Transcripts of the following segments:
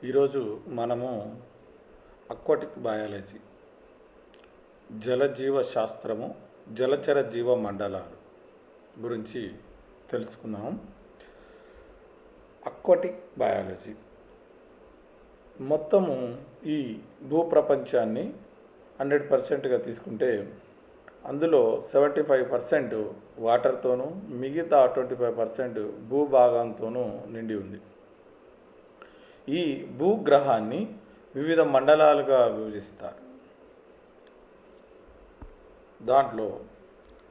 ఈరోజు మనము aquatic biology, జలజీవ శాస్త్రము, జలచర జీవ మండలాలు గురించి తెలుసుకుందాం. అక్వాటిక్ బయాలజీ మొత్తము ఈ భూప్రపంచాన్ని 100%గా తీసుకుంటే అందులో 75% వాటర్తోనూ, మిగతా 25% భూభాగంతోనూ నిండి ఉంది. ఈ భూగ్రహాన్ని వివిధ మండలాలుగా విభజిస్తారు. దాంట్లో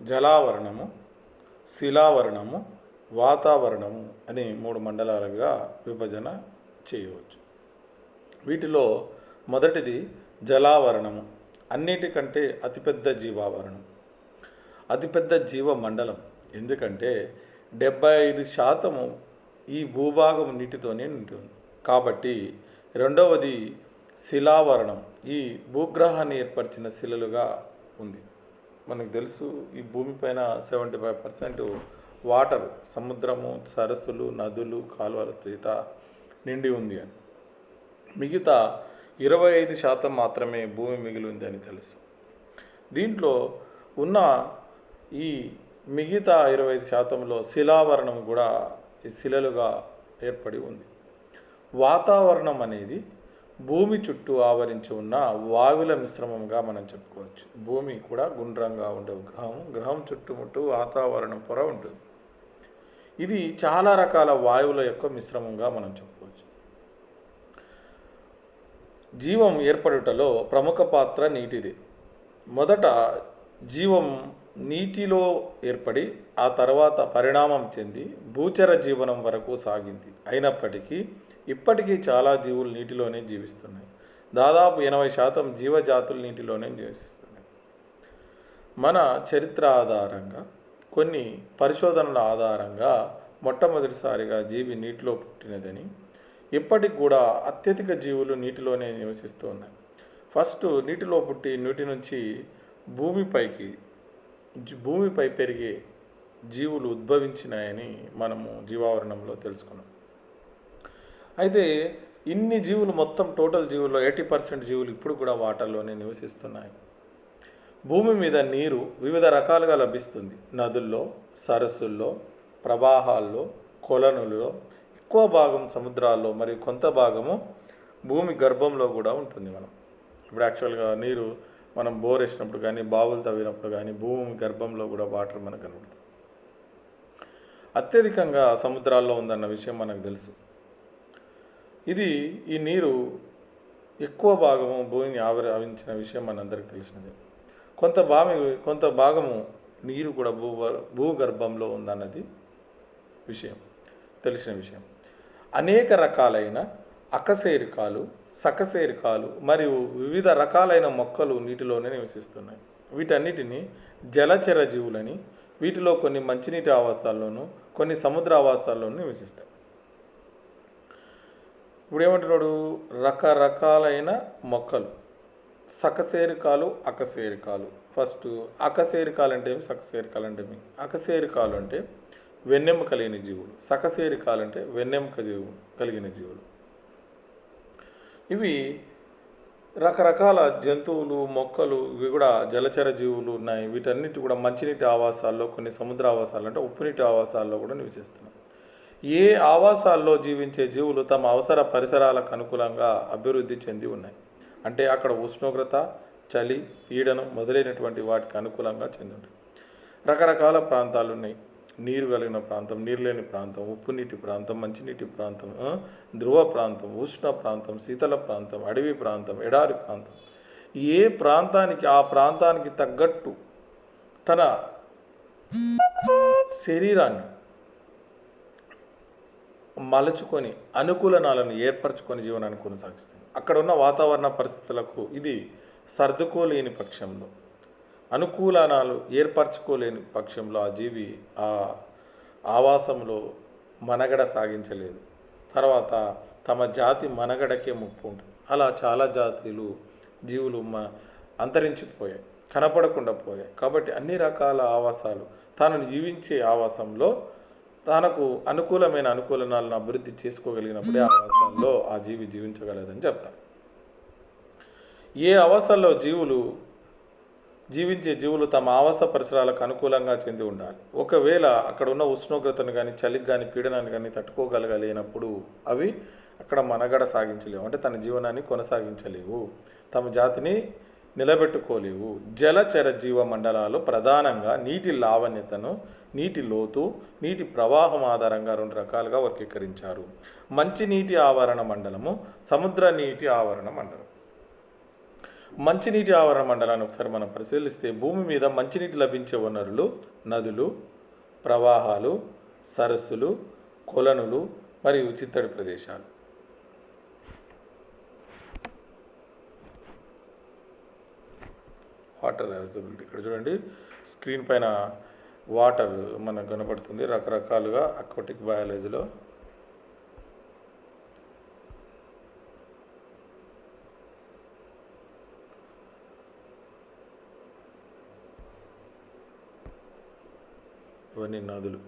జలావరణము, శిలావరణము, వాతావరణము అని 3 మండలాలుగా విభజన చేయవచ్చు. వీటిలో మొదటిది జలావరణము, అన్నిటికంటే అతిపెద్ద జీవావరణం, అతిపెద్ద జీవ మండలం. ఎందుకంటే 75% ఈ భూభాగం నీటితోనే నిండి ఉంది. కాబట్టి రెండవది శిలావరణం, ఈ భూగ్రహాన్ని ఏర్పరిచిన శిలలుగా ఉంది. మనకు తెలుసు, ఈ భూమిపైన 75% వాటర్, సముద్రము, సరస్సులు, నదులు, కాలువల చేత నిండి ఉంది అని. మిగతా 25% మాత్రమే భూమి మిగిలి ఉంది అని తెలుసు. దీంట్లో ఉన్న ఈ మిగతా 25%లో శిలావరణం కూడా ఈ శిలలుగా ఏర్పడి ఉంది. వాతావరణం అనేది భూమి చుట్టూ ఆవరించి ఉన్న వాయువుల మిశ్రమంగా మనం చెప్పుకోవచ్చు. భూమి కూడా గుండ్రంగా ఉండే గ్రహం చుట్టుముట్టు వాతావరణం పొర ఉంటుంది. ఇది చాలా రకాల వాయువుల యొక్క మిశ్రమంగా మనం చెప్పుకోవచ్చు. జీవం ఏర్పడుటలో ప్రముఖ పాత్ర నీటిది. మొదట జీవం నీటిలో ఏర్పడి ఆ తర్వాత పరిణామం చెంది భూచర జీవనం వరకు సాగింది. అయినప్పటికీ ఇప్పటికీ చాలా జీవులు నీటిలోనే జీవిస్తున్నాయి. దాదాపు 80% జీవజాతులు నీటిలోనే నివసిస్తున్నాయి. మన చరిత్ర ఆధారంగా, కొన్ని పరిశోధనల ఆధారంగా మొట్టమొదటిసారిగా జీవి నీటిలో పుట్టినదని, ఇప్పటికి కూడా అత్యధిక జీవులు నీటిలోనే నివసిస్తూ ఉన్నాయి. ఫస్ట్ నీటిలో పుట్టి నీటి నుంచి భూమిపై పెరిగే జీవులు ఉద్భవించినాయని మనము జీవావరణంలో తెలుసుకున్నాం. అయితే ఇన్ని జీవులు, మొత్తం టోటల్ జీవుల్లో 80% జీవులు ఇప్పుడు కూడా వాటర్లోనే నివసిస్తున్నాయి. భూమి మీద నీరు వివిధ రకాలుగా లభిస్తుంది. నదుల్లో, సరస్సుల్లో, ప్రవాహాల్లో, కొలనులలో, ఎక్కువ భాగం సముద్రాల్లో, మరియు కొంత భాగము భూమి గర్భంలో కూడా ఉంటుంది. ఇప్పుడు యాక్చువల్గా నీరు మనం బోర్ వేసినప్పుడు కానీ, బావులు తవ్వినప్పుడు కానీ భూమి గర్భంలో కూడా వాటర్ మనకు కనబడుతుంది. అత్యధికంగా సముద్రాల్లో ఉందన్న విషయం మనకు తెలుసు. ఈ నీరు ఎక్కువ భాగము భూమిని ఆవరించిన విషయం మనందరికీ తెలిసినదే. కొంత భాగము నీరు కూడా భూగర్భంలో ఉందన్నది తెలిసిన విషయం. అనేక రకాలైన అకశేరుకాలు, సకశేరుకాలు మరియు వివిధ రకాలైన మొక్కలు నీటిలోనే నివసిస్తున్నాయి. వీటన్నిటిని జలచర జీవులని. వీటిలో కొన్ని మంచినీటి ఆవాసాల్లోనూ, కొన్ని సముద్ర ఆవాసాల్లోనూ నివసిస్తాయి. ఇప్పుడు ఏమంటున్నాడు? రకరకాలైన మొక్కలు, సకశేరుకాలు, అకశేరుకాలు. ఫస్ట్ అకశేరుకాలు అంటే ఏమి, సకశేరుకాలు అంటే ఏమి? అకశేరుకాలు అంటే వెన్నెముక లేని జీవులు, సకశేరుకాలు అంటే వెన్నెముక కలిగిన జీవులు. ఇవి రకరకాల జంతువులు, మొక్కలు, ఇవి కూడా జలచర జీవులు ఉన్నాయి. వీటన్నిటి కూడా మంచినీటి ఆవాసాల్లో, కొన్ని సముద్ర ఆవాసాలు అంటే ఉప్పునీటి ఆవాసాల్లో కూడా నివసిస్తున్నాయి. ఏ ఆవాసాల్లో జీవించే జీవులు తమ అవసర పరిసరాలకు అనుకూలంగా అభివృద్ధి చెంది ఉన్నాయి. అంటే అక్కడ ఉష్ణోగ్రత, చలి, పీడనం మొదలైనటువంటి వాటికి అనుకూలంగా చెంది ఉంటాయి. రకరకాల ప్రాంతాలు ఉన్నాయి. నీరు కలిగిన ప్రాంతం, నీరు లేని ప్రాంతం, ఉప్పు నీటి ప్రాంతం, మంచినీటి ప్రాంతం, ధ్రువ ప్రాంతం, ఉష్ణ ప్రాంతం, శీతల ప్రాంతం, అడవి ప్రాంతం, ఎడారి ప్రాంతం. ఏ ప్రాంతానికి ఆ ప్రాంతానికి తగ్గట్టు తన శరీరాన్ని మలుచుకొని అనుకూలనాలను ఏర్పరచుకొని జీవనాన్ని కొనసాగిస్తుంది. అక్కడ ఉన్న వాతావరణ పరిస్థితులకు ఇది సర్దుకోలేని పక్షంలో, అనుకూలనాలు ఏర్పరచుకోలేని పక్షంలో ఆ జీవి ఆ ఆవాసంలో మనుగడ సాగించలేదు. తర్వాత తమ జాతి మనుగడకే ముప్పు ఉంటుంది. అలా చాలా జీవులు అంతరించిపోయాయి, కనపడకుండా పోయాయి. కాబట్టి అన్ని రకాల ఆవాసాలు తాను జీవించే ఆవాసంలో తనకు అనుకూలమైన అనుకూలనాలను అభివృద్ధి చేసుకోగలిగినప్పుడే ఆ ఆవాసాల్లో ఆ జీవి జీవించగలదని చెప్తారు. ఏ ఆవాసాల్లో జీవించే జీవులు తమ ఆవాస పరిసరాలకు అనుకూలంగా చెంది ఉండాలి. ఒకవేళ అక్కడ ఉన్న ఉష్ణోగ్రతను కానీ, చలికి కానీ, పీడనాన్ని కానీ తట్టుకోగలగలేనప్పుడు అవి అక్కడ మనుగడ సాగించలేవు. అంటే తన జీవనాన్ని కొనసాగించలేవు, తమ జాతిని నిలబెట్టుకోలేవు. జలచర జీవ మండలాలు ప్రధానంగా నీటి లావణ్యతను, నీటి లోతు, నీటి ప్రవాహం ఆధారంగా 2 రకాలుగా వర్గీకరించారు. మంచినీటి ఆవరణ మండలము, సముద్ర నీటి ఆవరణ మండలం. మంచినీటి ఆవరణ మండలాన్ని ఒకసారి మనం పరిశీలిస్తే భూమి మీద మంచినీటి లభించే వనరులు నదులు, ప్రవాహాలు, సరస్సులు, కొలనులు మరియు చిత్తడి ప్రదేశాలు. వాటర్ అవైలబిలిటీ ఇక్కడ చూడండి, స్క్రీన్ పైన వాటర్ మనకు కనబడుతుంది రకరకాలుగా అక్వాటిక్ బయాలజీలో. ఇవన్నీ నదులు,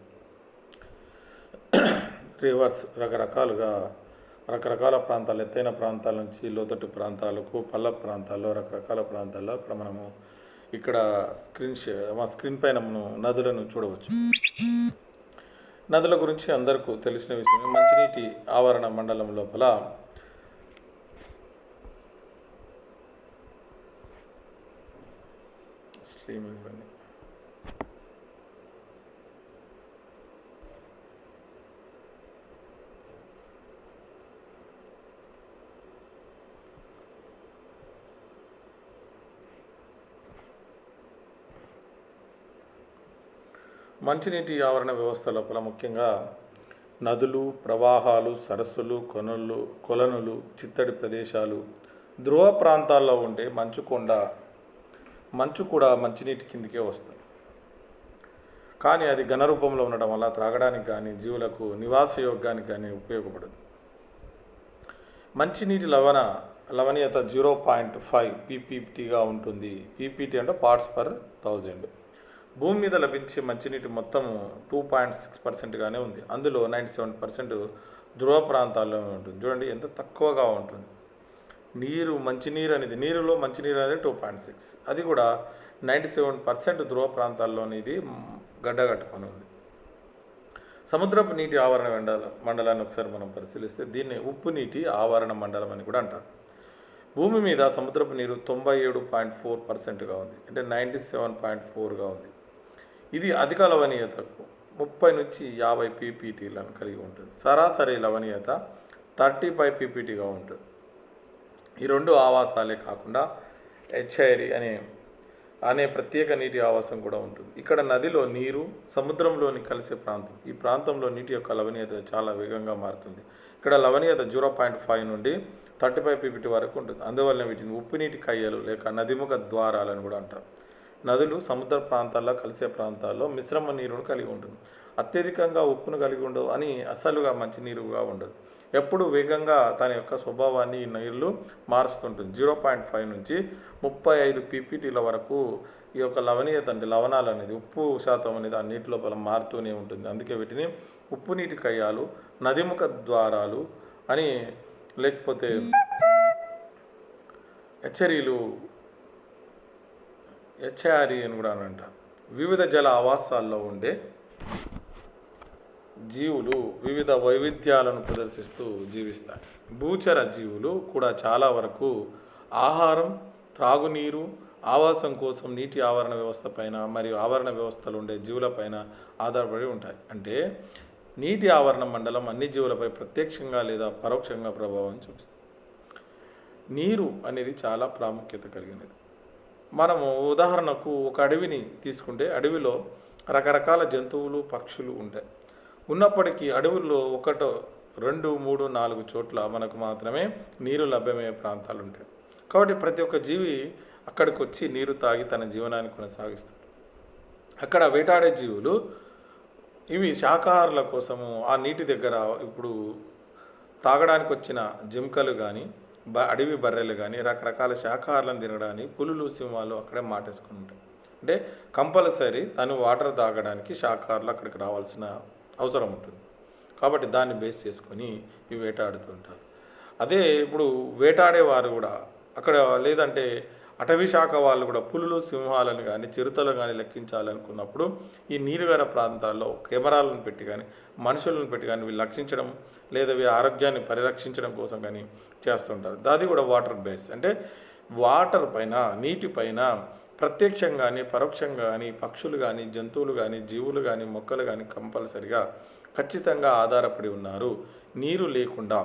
రివర్స్ రకరకాల ప్రాంతాలు, ఎత్తైన ప్రాంతాల నుంచి లోతట్టు ప్రాంతాలకు, పల్ల ప్రాంతాల్లో, రకరకాల ప్రాంతాల్లో అక్కడ మనము ఇక్కడ స్క్రీన్ పైన మనం నదులను చూడవచ్చు. నదుల గురించి అందరికీ తెలిసిన విషయం. మంచినీటి ఆవరణ మండలం లోపల స్ట్రీమింగ్ ఇవన్నీ మంచినీటి ఆవరణ వ్యవస్థ లోపల ముఖ్యంగా నదులు, ప్రవాహాలు, సరస్సులు, కొలనులు, చిత్తడి ప్రదేశాలు, ధ్రువ ప్రాంతాల్లో ఉండే మంచు కూడా మంచినీటి కిందికే వస్తుంది. కానీ అది ఘన రూపంలో ఉండడం వల్ల త్రాగడానికి కానీ, జీవులకు నివాసయోగ్యానికి కానీ ఉపయోగపడదు. మంచినీటి లవణీయత 0.5 ppt ఉంటుంది. ppt అంటే పార్ట్స్ పర్ 1000. భూమి మీద లభించే మంచినీటి మొత్తం 2.6%గానే ఉంది. అందులో 97% ధ్రువ ప్రాంతాల్లోనే ఉంటుంది. చూడండి ఎంత తక్కువగా ఉంటుంది. నీరులో మంచినీరు అనేది 2.6, అది కూడా 97% ధ్రువ ప్రాంతాల్లోని ఇది గడ్డగట్టుకొని ఉంది. సముద్రపు నీటి ఆవరణ మండలాన్ని ఒకసారి మనం పరిశీలిస్తే దీన్ని ఉప్పు నీటి ఆవరణ మండలం అని కూడా అంటారు. భూమి మీద సముద్రపు నీరు 97.4%గా ఉంది, అంటే 97.4గా ఉంది. ఇది అధిక లవణీయతకు 30 నుంచి 50 ppt-లను కలిగి ఉంటుంది. సరాసరి లవణీయత 35 ppt-గా ఉంటుంది. ఈ 2 ఆవాసాలే కాకుండా హెచ్ఐరి అనే ప్రత్యేక నీటి ఆవాసం కూడా ఉంటుంది. ఇక్కడ నదిలో నీరు సముద్రంలోని కలిసే ప్రాంతం. ఈ ప్రాంతంలో నీటి యొక్క లవణీయత చాలా వేగంగా మారుతుంది. ఇక్కడ లవణీయత 0.5 నుండి 35 ppt వరకు ఉంటుంది. అందువల్ల వీటిని ఉప్పు నీటి కయ్యలు లేక నదిముఖ ద్వారాలను కూడా అంటారు. నదులు సముద్ర ప్రాంతాల్లో కలిసే ప్రాంతాల్లో మిశ్రమ నీరును కలిగి ఉంటుంది. అత్యధికంగా ఉప్పును కలిగి ఉండవు అని అసలుగా మంచి నీరుగా ఉండదు. ఎప్పుడు వేగంగా తన యొక్క స్వభావాన్ని ఈ నీళ్ళు మారుస్తుంటుంది. 0.5 నుంచి 35 ppt-ల వరకు ఈ యొక్క లవణీయత అంటే లవణాలు అనేది, ఉప్పు శాతం అనేది ఆ నీటి లోపల మారుతూనే ఉంటుంది. అందుకే వీటిని ఉప్పు నీటి కయ్యాలు, నదిముఖ ద్వారాలు అని, లేకపోతే హెచ్ఐఆర్ఈ అని కూడా అంటారు. వివిధ జల ఆవాసాల్లో ఉండే జీవులు వివిధ వైవిధ్యాలను ప్రదర్శిస్తూ జీవిస్తాయి. భూచర జీవులు కూడా చాలా వరకు ఆహారం, త్రాగునీరు, ఆవాసం కోసం నీటి ఆవరణ వ్యవస్థ పైన మరియు ఆవరణ వ్యవస్థలు ఉండే జీవులపైన ఆధారపడి ఉంటాయి. అంటే నీటి ఆవరణ మండలం అన్ని జీవులపై ప్రత్యక్షంగా లేదా పరోక్షంగా ప్రభావం చూపిస్తుంది. నీరు అనేది చాలా ప్రాముఖ్యత కలిగినది. మనము ఉదాహరణకు ఒక అడవిని తీసుకుంటే అడవిలో రకరకాల జంతువులు, పక్షులు ఉంటాయి. ఉన్నప్పటికీ అడవుల్లో 1, 2, 3, 4 చోట్ల మనకు మాత్రమే నీరు లభ్యమయ్యే ప్రాంతాలు ఉంటాయి. కాబట్టి ప్రతి ఒక్క జీవి అక్కడికి వచ్చి నీరు తాగి తన జీవనాన్ని కొనసాగిస్తుంది. అక్కడ వేటాడే జీవులు ఇవి శాకాహారుల కోసము ఆ నీటి దగ్గర ఇప్పుడు తాగడానికి వచ్చిన జింకలు కానీ, అడవి బర్రెలు కానీ, రకరకాల శాకాహారాలను తినడానికి పులులు, సింహాలు అక్కడే మాటేసుకుని ఉంటాయి. అంటే కంపల్సరీ తను వాటర్ తాగడానికి శాకాహారులు అక్కడికి రావాల్సిన అవసరం ఉంటుంది. కాబట్టి దాన్ని బేస్ చేసుకొని ఇవి వేటాడుతుంటారు. అదే ఇప్పుడు వేటాడేవారు కూడా అక్కడ లేదంటే అటవీ శాఖ వాళ్ళు కూడా పులులు సింహాలను కానీ చిరుతలు కానీ లెక్కించాలనుకున్నప్పుడు ఈ నీరుగర ప్రాంతాల్లో కెమెరాలను పెట్టి కానీ మనుషులను పెట్టి కానీ వీళ్ళు లక్షించడం లేదా వీళ్ళ ఆరోగ్యాన్ని పరిరక్షించడం కోసం కానీ చేస్తుంటారు. అది కూడా వాటర్ బేస్ అంటే వాటర్ పైన నీటి పైన ప్రత్యక్షంగా కానీ పరోక్షంగా కానీ పక్షులు కానీ జంతువులు కానీ జీవులు కానీ మొక్కలు కానీ కంపల్సరిగా ఖచ్చితంగా ఆధారపడి ఉన్నారు. నీరు లేకుండా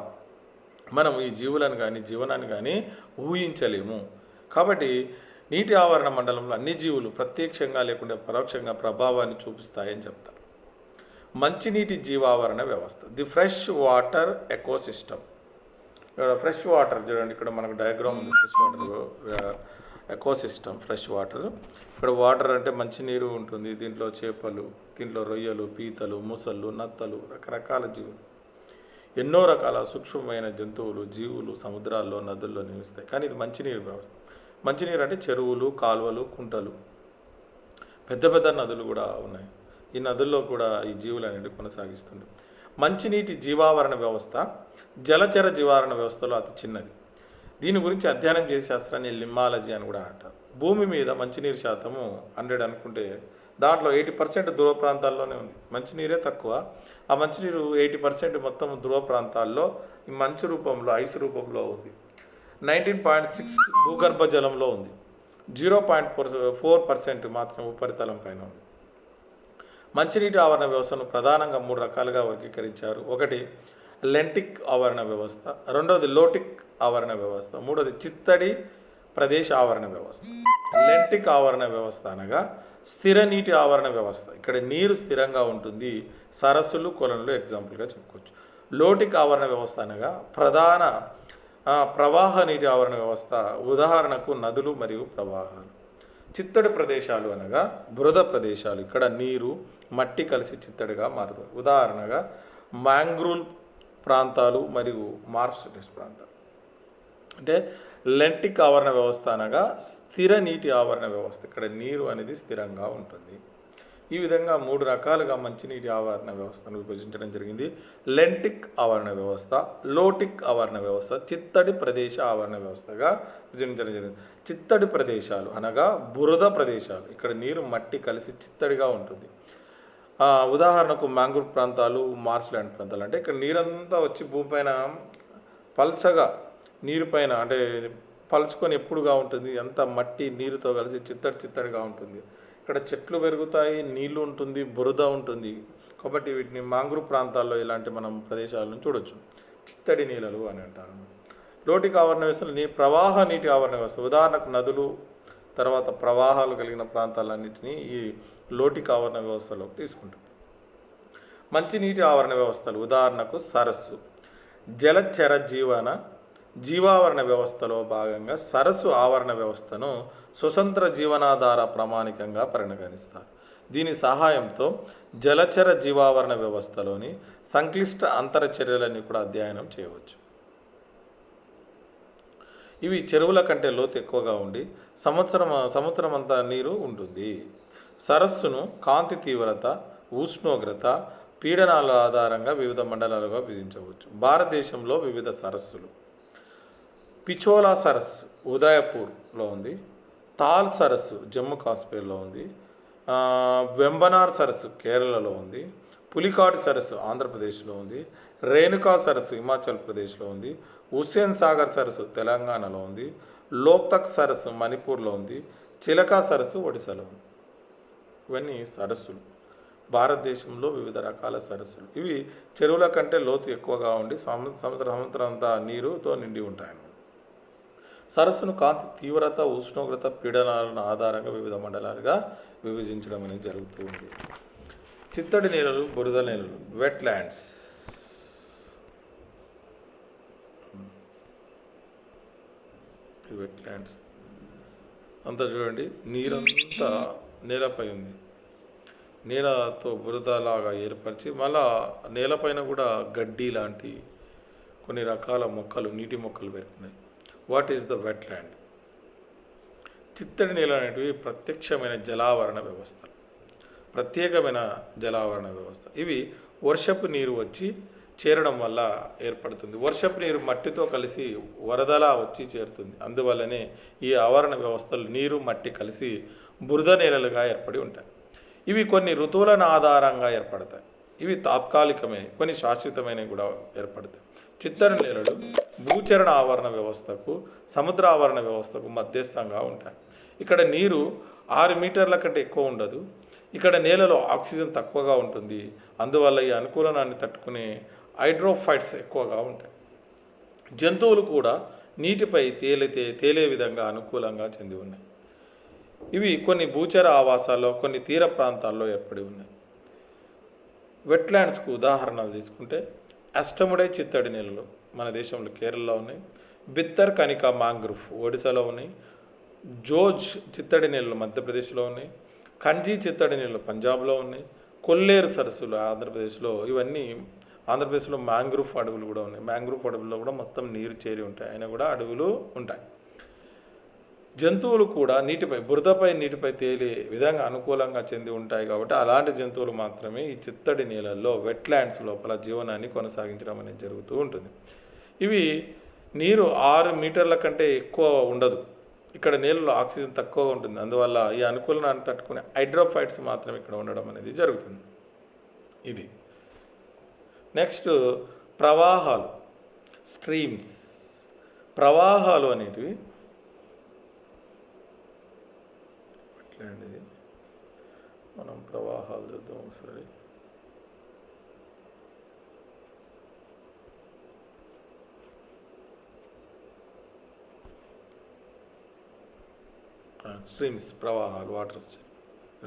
మనం ఈ జీవులను కానీ జీవనాన్ని కానీ ఊహించలేము. కాబట్టి నీటి ఆవరణ మండలంలో అన్ని జీవులు ప్రత్యక్షంగా లేకుండా పరోక్షంగా ప్రభావాన్ని చూపిస్తాయని చెప్తారు. మంచినీటి జీవావరణ వ్యవస్థ, ది ఫ్రెష్ వాటర్ ఎకోసిస్టమ్. ఇక్కడ ఫ్రెష్ వాటర్ చూడండి, ఇక్కడ మనకు డయాగ్రామ్ ఉంది. Fresh water ecosystem, fresh water. ఇక్కడ వాటర్ అంటే మంచినీరు ఉంటుంది, దీంట్లో చేపలు, దీంట్లో రొయ్యలు, పీతలు, ముసళ్ళు, నత్తలు, రకరకాల జీవులు, ఎన్నో రకాల సూక్ష్మమైన జంతువులు జీవులు సముద్రాల్లో నదుల్లో నివసిస్తాయి. కానీ ఇది మంచినీరు వ్యవస్థ. మంచినీరు అంటే చెరువులు, కాలువలు, కుంటలు, పెద్ద పెద్ద నదులు కూడా ఉన్నాయి. ఈ నదుల్లో కూడా ఈ జీవులు అనేవి కొనసాగిస్తుంది. మంచినీటి జీవావరణ వ్యవస్థ జలచర జీవావరణ వ్యవస్థలో అతి చిన్నది. దీని గురించి అధ్యయనం చేసే శాస్త్రాన్ని లిమ్మాలజీ అని కూడా అంటారు. భూమి మీద మంచినీరు శాతము 100 అనుకుంటే దాంట్లో 80% ధ్రువ ప్రాంతాల్లోనే ఉంది. మంచినీరే తక్కువ. ఆ మంచినీరు 80% మొత్తం ధ్రువ ప్రాంతాల్లో ఈ మంచు రూపంలో, ఐస్ రూపంలో ఉంది. 19.6 భూగర్భ జలంలో ఉంది. 0.4% మాత్రం ఉపరితలం పైన ఉంది. మంచినీటి ఆవరణ వ్యవస్థను ప్రధానంగా 3 రకాలుగా వర్గీకరించారు. ఒకటి లెంటిక్ ఆవరణ వ్యవస్థ, రెండవది లోటిక్ ఆవరణ వ్యవస్థ, మూడవది చిత్తడి ప్రదేశ ఆవరణ వ్యవస్థ. లెంటిక్ ఆవరణ వ్యవస్థ అనగా స్థిర నీటి ఆవరణ వ్యవస్థ. ఇక్కడ నీరు స్థిరంగా ఉంటుంది. సరస్సులు, కొలనులు ఎగ్జాంపుల్గా చెప్పుకోవచ్చు. లోటిక్ ఆవరణ వ్యవస్థ అనగా ప్రధాన ప్రవాహ నీటి ఆవరణ వ్యవస్థ, ఉదాహరణకు నదులు మరియు ప్రవాహాలు. చిత్తడి ప్రదేశాలు అనగా బురద ప్రదేశాలు. ఇక్కడ నీరు మట్టి కలిసి చిత్తడిగా మారుతుంది. ఉదాహరణగా మ్యాంగ్రూవ్ ప్రాంతాలు మరియు మార్షలిస్ ప్రాంతాలు. అంటే లెంటిక్ ఆవరణ వ్యవస్థ అనగా స్థిర నీటి ఆవరణ వ్యవస్థ. ఇక్కడ నీరు అనేది స్థిరంగా ఉంటుంది. ఈ విధంగా 3 రకాలుగా మంచినీటి ఆవరణ వ్యవస్థను విభజించడం జరిగింది. లెంటిక్ ఆవరణ వ్యవస్థ, లోటిక్ ఆవరణ వ్యవస్థ, చిత్తడి ప్రదేశ ఆవరణ వ్యవస్థగా విభజించడం జరిగింది. చిత్తడి ప్రదేశాలు అనగా బురద ప్రదేశాలు. ఇక్కడ నీరు మట్టి కలిసి చిత్తడిగా ఉంటుంది. ఉదాహరణకు మ్యాంగ్రూవ్ ప్రాంతాలు, మార్ష్ల్యాండ్ ప్రాంతాలు. అంటే ఇక్కడ నీరంతా వచ్చి భూమిపైన పల్చగా నీరు పైన అంటే పలుచుకొని ఎప్పుడుగా ఉంటుంది. అంత మట్టి నీరుతో కలిసి చిత్తడిగా ఉంటుంది. ఇక్కడ చెట్లు పెరుగుతాయి, నీళ్లు ఉంటుంది, బురద ఉంటుంది. కాబట్టి వీటిని మ్యాంగ్రూవ్ ప్రాంతాల్లో ఇలాంటి మనం ప్రదేశాలను చూడొచ్చు. చిత్తడి నీళ్ళలు అని అంటారు. లోటిక్ ఆవరణ వ్యవస్థలు ప్రవాహ నీటి ఆవరణ వ్యవస్థ. ఉదాహరణకు నదులు, తర్వాత ప్రవాహాలు కలిగిన ప్రాంతాలన్నింటినీ ఈ లోటిక్ ఆవరణ వ్యవస్థలోకి తీసుకుంటాం. మంచినీటి ఆవరణ వ్యవస్థలు ఉదాహరణకు సరస్సు. జలచర జీవావరణ వ్యవస్థలో భాగంగా సరస్సు ఆవరణ వ్యవస్థను స్వతంత్ర జీవనాధార ప్రామాణికంగా పరిగణిస్తారు. దీని సహాయంతో జలచర జీవావరణ వ్యవస్థలోని సంక్లిష్ట అంతర చర్యలని కూడా అధ్యయనం చేయవచ్చు. ఇవి చెరువుల కంటే లోతు ఎక్కువగా ఉండి సముద్రం అంతా నీరు ఉంటుంది. సరస్సును కాంతి తీవ్రత, ఉష్ణోగ్రత, పీడనాల ఆధారంగా వివిధ మండలాలుగా విభజించవచ్చు. భారతదేశంలో వివిధ సరస్సులు. పిచోలా సరస్సు ఉదయపూర్లో ఉంది. తాల్ సరస్సు జమ్మూ కాశ్మీర్లో ఉంది. వెంబనార్ సరస్సు కేరళలో ఉంది. పులికాట్ సరస్సు ఆంధ్రప్రదేశ్లో ఉంది. రేణుకా సరస్సు హిమాచల్ ప్రదేశ్లో ఉంది. హుస్సేన్ సాగర్ సరస్సు తెలంగాణలో ఉంది. లోక్తక్ సరస్సు మణిపూర్లో ఉంది. చిలకా సరస్సు ఒడిశాలో ఉంది. ఇవన్నీ సరస్సులు. భారతదేశంలో వివిధ రకాల సరస్సులు. ఇవి చెరువుల కంటే లోతు ఎక్కువగా ఉండి సముద్రం అంతా నీరుతో నిండి ఉంటాయి. సరస్సును కాంతి తీవ్రత, ఉష్ణోగ్రత, పీడనాలను ఆధారంగా వివిధ మండలాలుగా విభజించడం అనేది జరుగుతుంది. చిత్తడి నేలలు, బురద నేలలు, వెట్ ల్యాండ్స్. వెట్ ల్యాండ్స్ అంతా చూడండి, నీరంతా నేలపై ఉంది. నేలతో బురదలాగా ఏర్పరిచి మళ్ళా నేలపైన కూడా గడ్డి లాంటి కొన్ని రకాల మొక్కలు, నీటి మొక్కలు పెరుగుతున్నాయి. What is the wetland? చిత్తడి నేల అనేటివి ప్రత్యేకమైన జలావరణ వ్యవస్థ. ఇవి వర్షపు నీరు వచ్చి చేరడం వల్ల ఏర్పడుతుంది. వర్షపు నీరు మట్టితో కలిసి వరదలా వచ్చి చేరుతుంది. అందువల్లనే ఈ ఆవరణ వ్యవస్థలు నీరు మట్టి కలిసి బురద నేలలుగా ఏర్పడి ఉంటాయి. ఇవి కొన్ని ఋతువులను ఆధారంగా ఏర్పడతాయి. ఇవి తాత్కాలికమే, కొన్ని శాశ్వతమైనవి కూడా ఏర్పడతాయి. చిత్తడి నేలలు భూచరణ ఆవరణ వ్యవస్థకు, సముద్ర ఆవరణ వ్యవస్థకు మధ్యస్థంగా ఉంటాయి. ఇక్కడ నీరు 6 మీటర్ల కంటే ఎక్కువ ఉండదు. ఇక్కడ నేలలో ఆక్సిజన్ తక్కువగా ఉంటుంది. అందువల్ల ఈ అనుకూలనాన్ని తట్టుకునే హైడ్రోఫైట్స్ ఎక్కువగా ఉంటాయి. జంతువులు కూడా నీటిపై తేలే విధంగా అనుకూలంగా చెంది ఉన్నాయి. ఇవి కొన్ని భూచర ఆవాసాల్లో, కొన్ని తీర ప్రాంతాల్లో ఏర్పడి ఉన్నాయి. వెట్లాండ్స్కు ఉదాహరణలు తీసుకుంటే అష్టముడై చిత్తడి నేలలు మన దేశంలో కేరళలో ఉన్నాయి. బిత్తర్ కనికా మాంగ్రూవ్ ఒడిశాలో ఉన్నాయి. జోజ్ చిత్తడి నేలలు మధ్యప్రదేశ్లో ఉన్నాయి. కంజీ చిత్తడి నేలలు పంజాబ్లో ఉన్నాయి. కొల్లేరు సరస్సులు ఆంధ్రప్రదేశ్లో. ఇవన్నీ ఆంధ్రప్రదేశ్లో మ్యాంగ్రూవ్ అడవులు కూడా ఉన్నాయి. మ్యాంగ్రూవ్ అడవుల్లో కూడా మొత్తం నీరు చేరి ఉంటాయి, అయినా కూడా అడవులు ఉంటాయి. జంతువులు కూడా బురదపై నీటిపై తేలే విధంగా అనుకూలంగా చెంది ఉంటాయి. కాబట్టి అలాంటి జంతువులు మాత్రమే ఈ చిత్తడి నీళ్ళల్లో, వెట్లాండ్స్ లోపల జీవనాన్ని కొనసాగించడం అనేది జరుగుతూ ఉంటుంది. ఇవి నీరు 6 మీటర్ల కంటే ఎక్కువ ఉండదు. ఇక్కడ నీళ్ళలో ఆక్సిజన్ తక్కువగా ఉంటుంది. అందువల్ల ఈ అనుకూలనాన్ని తట్టుకునే హైడ్రోఫైట్స్ మాత్రం ఇక్కడ ఉండడం అనేది జరుగుతుంది. ఇది నెక్స్ట్ ప్రవాహాలు, స్ట్రీమ్స్. ప్రవాహాలు అనేటివి మనం ప్రవాహాలు చూద్దాం ఒకసారి. స్ట్రీమ్స్, ప్రవాహాలు, వాటర్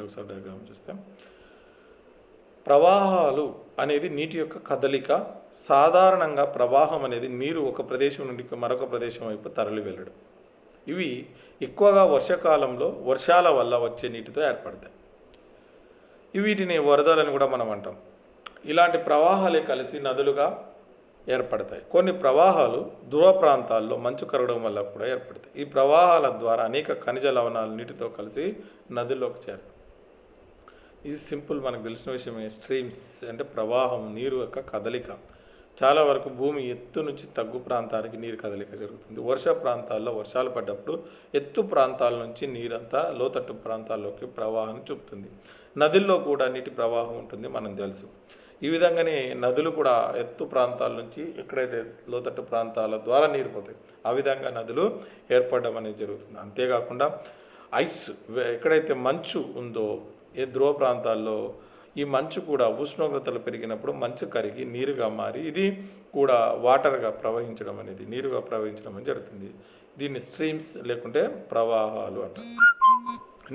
ఒకసారి డయాగ్రామ్ చూస్తాం. ప్రవాహాలు అనేది నీటి యొక్క కదలిక. సాధారణంగా ప్రవాహం అనేది నీరు ఒక ప్రదేశం నుండి మరొక ప్రదేశం వైపు తరలి వెళ్ళడం. ఇవి ఎక్కువగా వర్షాకాలంలో వర్షాల వల్ల వచ్చే నీటితో ఏర్పడతాయి. వీటిని వరదలని కూడా మనం అంటాం. ఇలాంటి ప్రవాహాలే కలిసి నదులుగా ఏర్పడతాయి. కొన్ని ప్రవాహాలు ధ్రువ ప్రాంతాల్లో మంచు కరగడం వల్ల కూడా ఏర్పడతాయి. ఈ ప్రవాహాల ద్వారా అనేక ఖనిజ లవణాలు నీటితో కలిసి నదుల్లోకి చేరుతాయి. ఇది సింపుల్, మనకు తెలిసిన విషయమే. స్ట్రీమ్స్ అంటే ప్రవాహం, నీరు యొక్క కదలిక. చాలా వరకు భూమి ఎత్తు నుంచి తగ్గు ప్రాంతానికి నీరు కదలిక జరుగుతుంది. వర్ష ప్రాంతాల్లో వర్షాలు పడ్డప్పుడు ఎత్తు ప్రాంతాల నుంచి నీరంతా లోతట్టు ప్రాంతాల్లోకి ప్రవాహం చూపుతుంది. నదుల్లో కూడా నీటి ప్రవాహం ఉంటుంది, మనం తెలుసు. ఈ విధంగానే నదులు కూడా ఎత్తు ప్రాంతాల నుంచి ఎక్కడైతే లోతట్టు ప్రాంతాల ద్వారా నీరు పోతాయి, ఆ విధంగా నదులు ఏర్పడడం అనేది జరుగుతుంది. అంతేకాకుండా ఐస్, ఎక్కడైతే మంచు ఉందో ఏ ధ్రువ ప్రాంతాల్లో ఈ మంచు కూడా ఉష్ణోగ్రతలు పెరిగినప్పుడు మంచు కరిగి నీరుగా మారి ఇది కూడా వాటర్గా ప్రవహించడం అనేది, నీరుగా ప్రవహించడం అనేది జరుగుతుంది. దీన్ని స్ట్రీమ్స్ లేకుంటే ప్రవాహాలు అంటారు.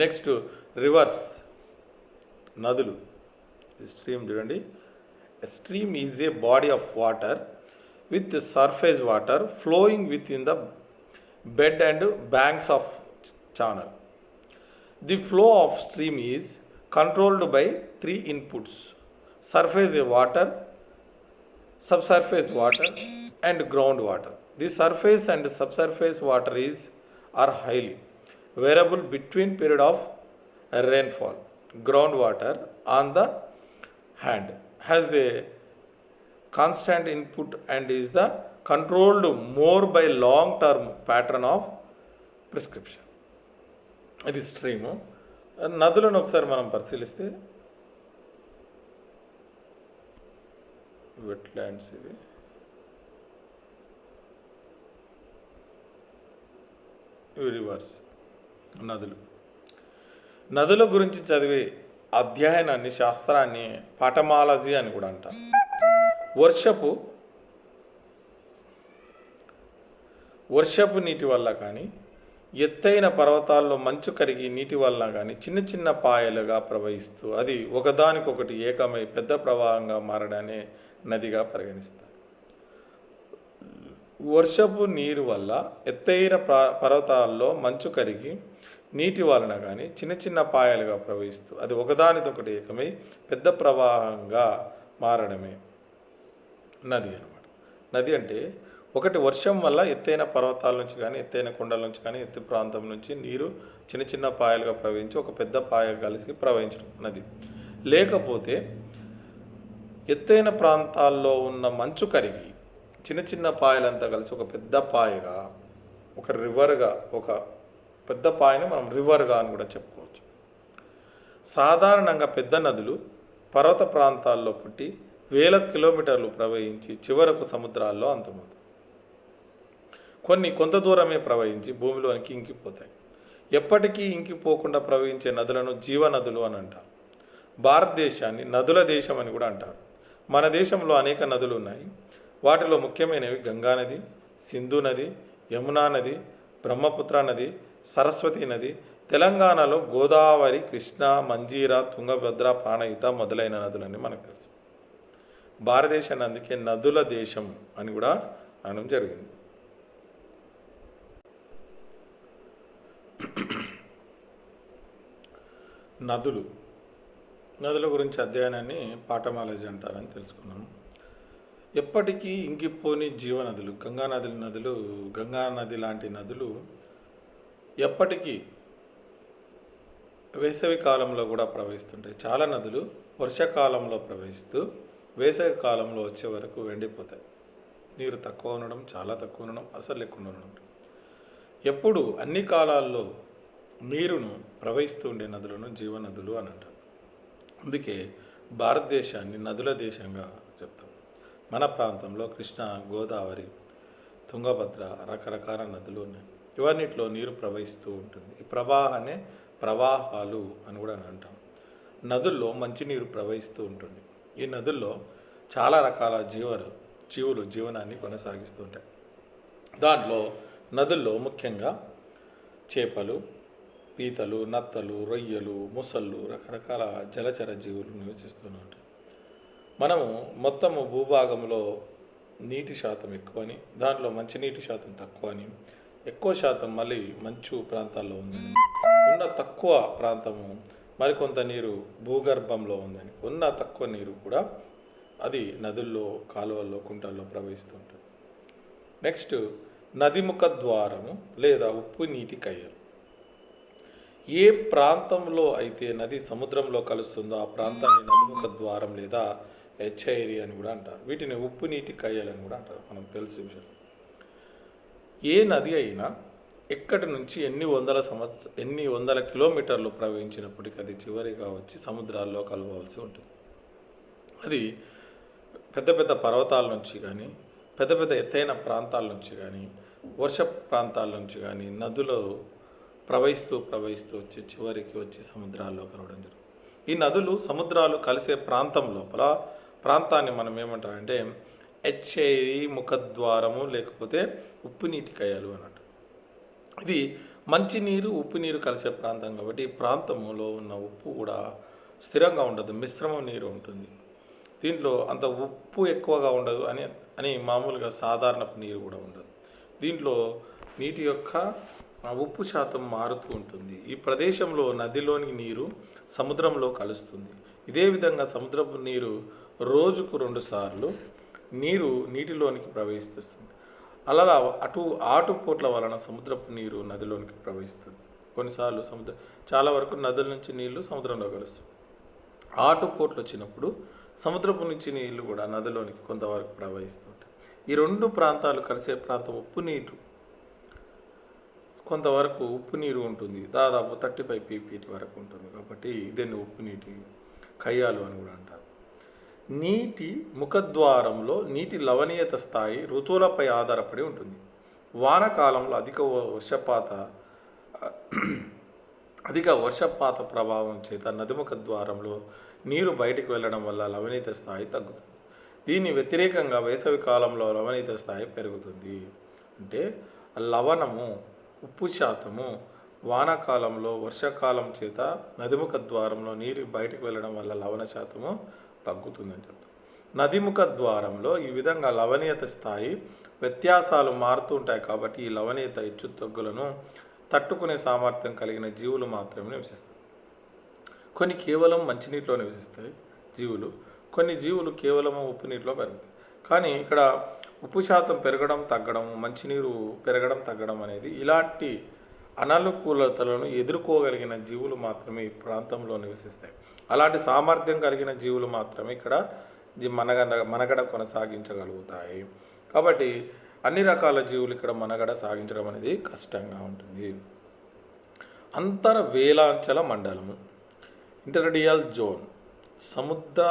నెక్స్ట్ రివర్స్, నదులు. స్ట్రీమ్ చూడండి. Stream is a body of water with surface water flowing with in the bed and banks of channel. The flow of stream is controlled by 3 inputs: surface water, subsurface water and groundwater. The surface and subsurface water are highly variable between period of rainfall. Groundwater on the hand has a constant input and is the controlled more by long term pattern of prescription. ఇది stream. నదులను ఒకసారి మనం పరిశీలిస్తే wetlands, ఇవి reverse. నదుల గురించి చదివే అధ్యయనాన్ని, శాస్త్రాన్ని పాటమాలజీ అని కూడా అంటారు. వర్షపు నీటి వల్ల కానీ, ఎత్తైన పర్వతాల్లో మంచు కరిగి నీటి వలన కానీ చిన్న చిన్న పాయలుగా ప్రవహిస్తూ అది ఒకదానికొకటి ఏకమై పెద్ద ప్రవాహంగా మారడాన్ని నదిగా పరిగణిస్తారు. వర్షపు నీరు వల్ల ఎత్తైన పర్వతాల్లో మంచు కరిగి నీటి వలన కానీ చిన్న చిన్న పాయలుగా ప్రవహిస్తూ అది ఒకదానికొకటి ఏకమై పెద్ద ప్రవాహంగా మారడమే నది అన్నమాట. నది అంటే ఒకటి వర్షం వల్ల ఎత్తైన పర్వతాల నుంచి కానీ, ఎత్తైన కొండల నుంచి కానీ, ఎత్తు ప్రాంతం నుంచి నీరు చిన్న చిన్న పాయలుగా ప్రవహించి ఒక పెద్ద పాయ కలిసి ప్రవహించడం నది. లేకపోతే ఎత్తైన ప్రాంతాల్లో ఉన్న మంచు కరిగి చిన్న చిన్న పాయలంతా కలిసి ఒక పెద్ద పాయగా, ఒక రివర్గా, ఒక పెద్ద పాయని మనం రివర్గా అని కూడా చెప్పుకోవచ్చు. సాధారణంగా పెద్ద నదులు పర్వత ప్రాంతాల్లో పుట్టి వేల కిలోమీటర్లు ప్రవహించి చివరకు సముద్రాల్లో అంతమవుతాయి. కొన్ని కొంత దూరమే ప్రవహించి భూమిలోనికి ఇంకిపోతాయి. ఎప్పటికీ ఇంకిపోకుండా ప్రవహించే నదులను జీవనదులు అని అంటారు. భారతదేశాన్ని నదుల దేశం అని కూడా అంటారు. మన దేశంలో అనేక నదులు ఉన్నాయి. వాటిలో ముఖ్యమైనవి గంగా నది, సింధు నది, యమునా నది, బ్రహ్మపుత్ర నది, సరస్వతి నది. తెలంగాణలో గోదావరి, కృష్ణ, మంజీరా, తుంగభద్ర, ప్రాణహిత మొదలైన నదులని మనకు తెలుసు. భారతదేశాన్ని అందుకే నదుల దేశం అని కూడా అనడం జరిగింది. నదుల గురించి అధ్యయనాన్ని పాఠమాలజీ అంటారని తెలుసుకున్నాము. ఎప్పటికీ ఇంకిపోని జీవనదులు గంగా నది లాంటి నదులు ఎప్పటికీ వేసవి కాలంలో కూడా ప్రవహిస్తుంటాయి. చాలా నదులు వర్షాకాలంలో ప్రవహిస్తూ వేసవి కాలంలో వచ్చే వరకు ఎండిపోతాయి. నీరు తక్కువ ఉండడం, చాలా తక్కువ ఉండడం, అసలు లేకుండా ఉండడం. ఎప్పుడు అన్ని కాలాల్లో నీరును ప్రవహిస్తూ ఉండే నదులను జీవనదులు అని అంటారు. అందుకే భారతదేశాన్ని నదుల దేశంగా చెప్తాం. మన ప్రాంతంలో కృష్ణ, గోదావరి, తుంగభద్ర రకరకాల నదులు ఉన్నాయి. ఇవన్నిట్లో నీరు ప్రవహిస్తూ ఉంటుంది. ఈ ప్రవాహాన్ని ప్రవాహాలు అని కూడా అంటాం. నదుల్లో మంచినీరు ప్రవహిస్తూ ఉంటుంది. ఈ నదుల్లో చాలా రకాల జీవులు జీవనాన్ని కొనసాగిస్తూ ఉంటాయి. దాంట్లో నదుల్లో ముఖ్యంగా చేపలు, పీతలు, నత్తలు, రొయ్యలు, ముసళ్ళు, రకరకాల జలచర జీవులు నివసిస్తూ ఉంటాయి. మనము మొత్తము భూభాగంలో నీటి శాతం ఎక్కువని, దాంట్లో మంచినీటి శాతం తక్కువని, ఎక్కువ శాతం మళ్ళీ మంచు ప్రాంతాల్లో ఉందని, ఉన్న తక్కువ ప్రాంతము మరికొంత నీరు భూగర్భంలో ఉందని, ఉన్న తక్కువ నీరు కూడా అది నదుల్లో, కాలువల్లో, కుంటల్లో ప్రవహిస్తూ ఉంటుంది. నెక్స్ట్ నదిముఖ ద్వారము లేదా ఉప్పు నీటి కయ్యలు. ఏ ప్రాంతంలో అయితే నది సముద్రంలో కలుస్తుందో ఆ ప్రాంతాన్ని నదిముఖ ద్వారం లేదా ఎచ్చైరి అని కూడా అంటారు. వీటిని ఉప్పు నీటి కయ్యలు అని కూడా అంటారు. మనకు తెలిసిన విషయం. ఏ నది అయినా ఎక్కడి నుంచి ఎన్ని వందల కిలోమీటర్లు ప్రవహించినప్పటికీ అది చివరిగా వచ్చి సముద్రాల్లో కలవవలసి ఉంటుంది. అది పెద్ద పెద్ద పర్వతాల నుంచి కానీ, పెద్ద పెద్ద ఎత్తైన ప్రాంతాల నుంచి కానీ, వర్ష ప్రాంతాల నుంచి కానీ నదులు ప్రవహిస్తూ వచ్చి చివరికి వచ్చి సముద్రాల్లో కలవడం జరుగుతుంది. ఈ నదులు సముద్రాలు కలిసే ప్రాంతాన్ని మనం ఏమంటామంటే ఎచ్చైరి ముఖద్వారము లేకపోతే ఉప్పు నీటి కయ్యలు అన్నట్టు. ఇది మంచినీరు, ఉప్పు నీరు కలిసే ప్రాంతం కాబట్టి ఈ ప్రాంతంలో ఉన్న ఉప్పు కూడా స్థిరంగా ఉండదు, మిశ్రమ నీరు ఉంటుంది. దీంట్లో అంత ఉప్పు ఎక్కువగా ఉండదు అని మామూలుగా సాధారణపు నీరు కూడా ఉండదు. దీంట్లో నీటి యొక్క ఉప్పు శాతం మారుతూ ఉంటుంది. ఈ ప్రదేశంలో నదిలోని నీరు సముద్రంలో కలుస్తుంది. ఇదే విధంగా సముద్రపు నీరు రోజుకు 2 సార్లు నీటిలోనికి ప్రవహిస్తుంది. అలా ఆటుపోట్ల వలన సముద్రపు నీరు నదిలోనికి ప్రవహిస్తుంది. కొన్నిసార్లు చాలా వరకు నదుల నుంచి నీళ్లు సముద్రంలో కలుస్తుంది. ఆటుపోట్లు వచ్చినప్పుడు సముద్రపు నుంచి నీళ్లు కూడా నదిలోనికి కొంతవరకు ప్రవహిస్తుంటాయి. ఈ 2 ప్రాంతాలు కలిసే ప్రాంతం కొంతవరకు ఉప్పు నీరు ఉంటుంది. దాదాపు 35 ppt వరకు ఉంటుంది. కాబట్టి దీన్ని ఉప్పు నీటి కయ్యాలు అని కూడా అంటారు. నీటి ముఖద్వారంలో నీటి లవణీయత స్థాయి ఋతువులపై ఆధారపడి ఉంటుంది. వానాకాలంలో అధిక వర్షపాత ప్రభావం చేత నదిముఖ ద్వారంలో నీరు బయటికి వెళ్ళడం వల్ల లవణీయత స్థాయి తగ్గుతుంది. దీని వ్యతిరేకంగా వేసవి కాలంలో లవణీయత స్థాయి పెరుగుతుంది. అంటే లవణము, ఉప్పు శాతము వానాకాలంలో వర్షాకాలం చేత నదిముఖ ద్వారంలో నీరు బయటికి వెళ్ళడం వల్ల లవణ శాతము తగ్గుతుందని చెప్తాం. నదిముఖ ద్వారంలో ఈ విధంగా లవణీయత స్థాయి వ్యత్యాసాలు మారుతూ ఉంటాయి. కాబట్టి ఈ లవణీయత హెచ్చు తగ్గులను తట్టుకునే సామర్థ్యం కలిగిన జీవులు మాత్రమే నివసిస్తాయి. కొన్ని కేవలం మంచినీటిలో నివసిస్తాయి జీవులు, కొన్ని జీవులు కేవలం ఉప్పు నీటిలో పెరుగుతాయి. కానీ ఇక్కడ ఉప్పు శాతం పెరగడం తగ్గడం, మంచినీరు పెరగడం తగ్గడం అనేది ఇలాంటి అననుకూలతలను ఎదుర్కోగలిగిన జీవులు మాత్రమే ఈ ప్రాంతంలో నివసిస్తాయి. అలాంటి సామర్థ్యం కలిగిన జీవులు మాత్రమే ఇక్కడ మనగడ కొనసాగించగలుగుతాయి. కాబట్టి అన్ని రకాల జీవులు ఇక్కడ మనగడ సాగించడం అనేది కష్టంగా ఉంటుంది. అంతర వేలాంచల మండలము, ఇంటర్డియల్ జోన్, సముద్ర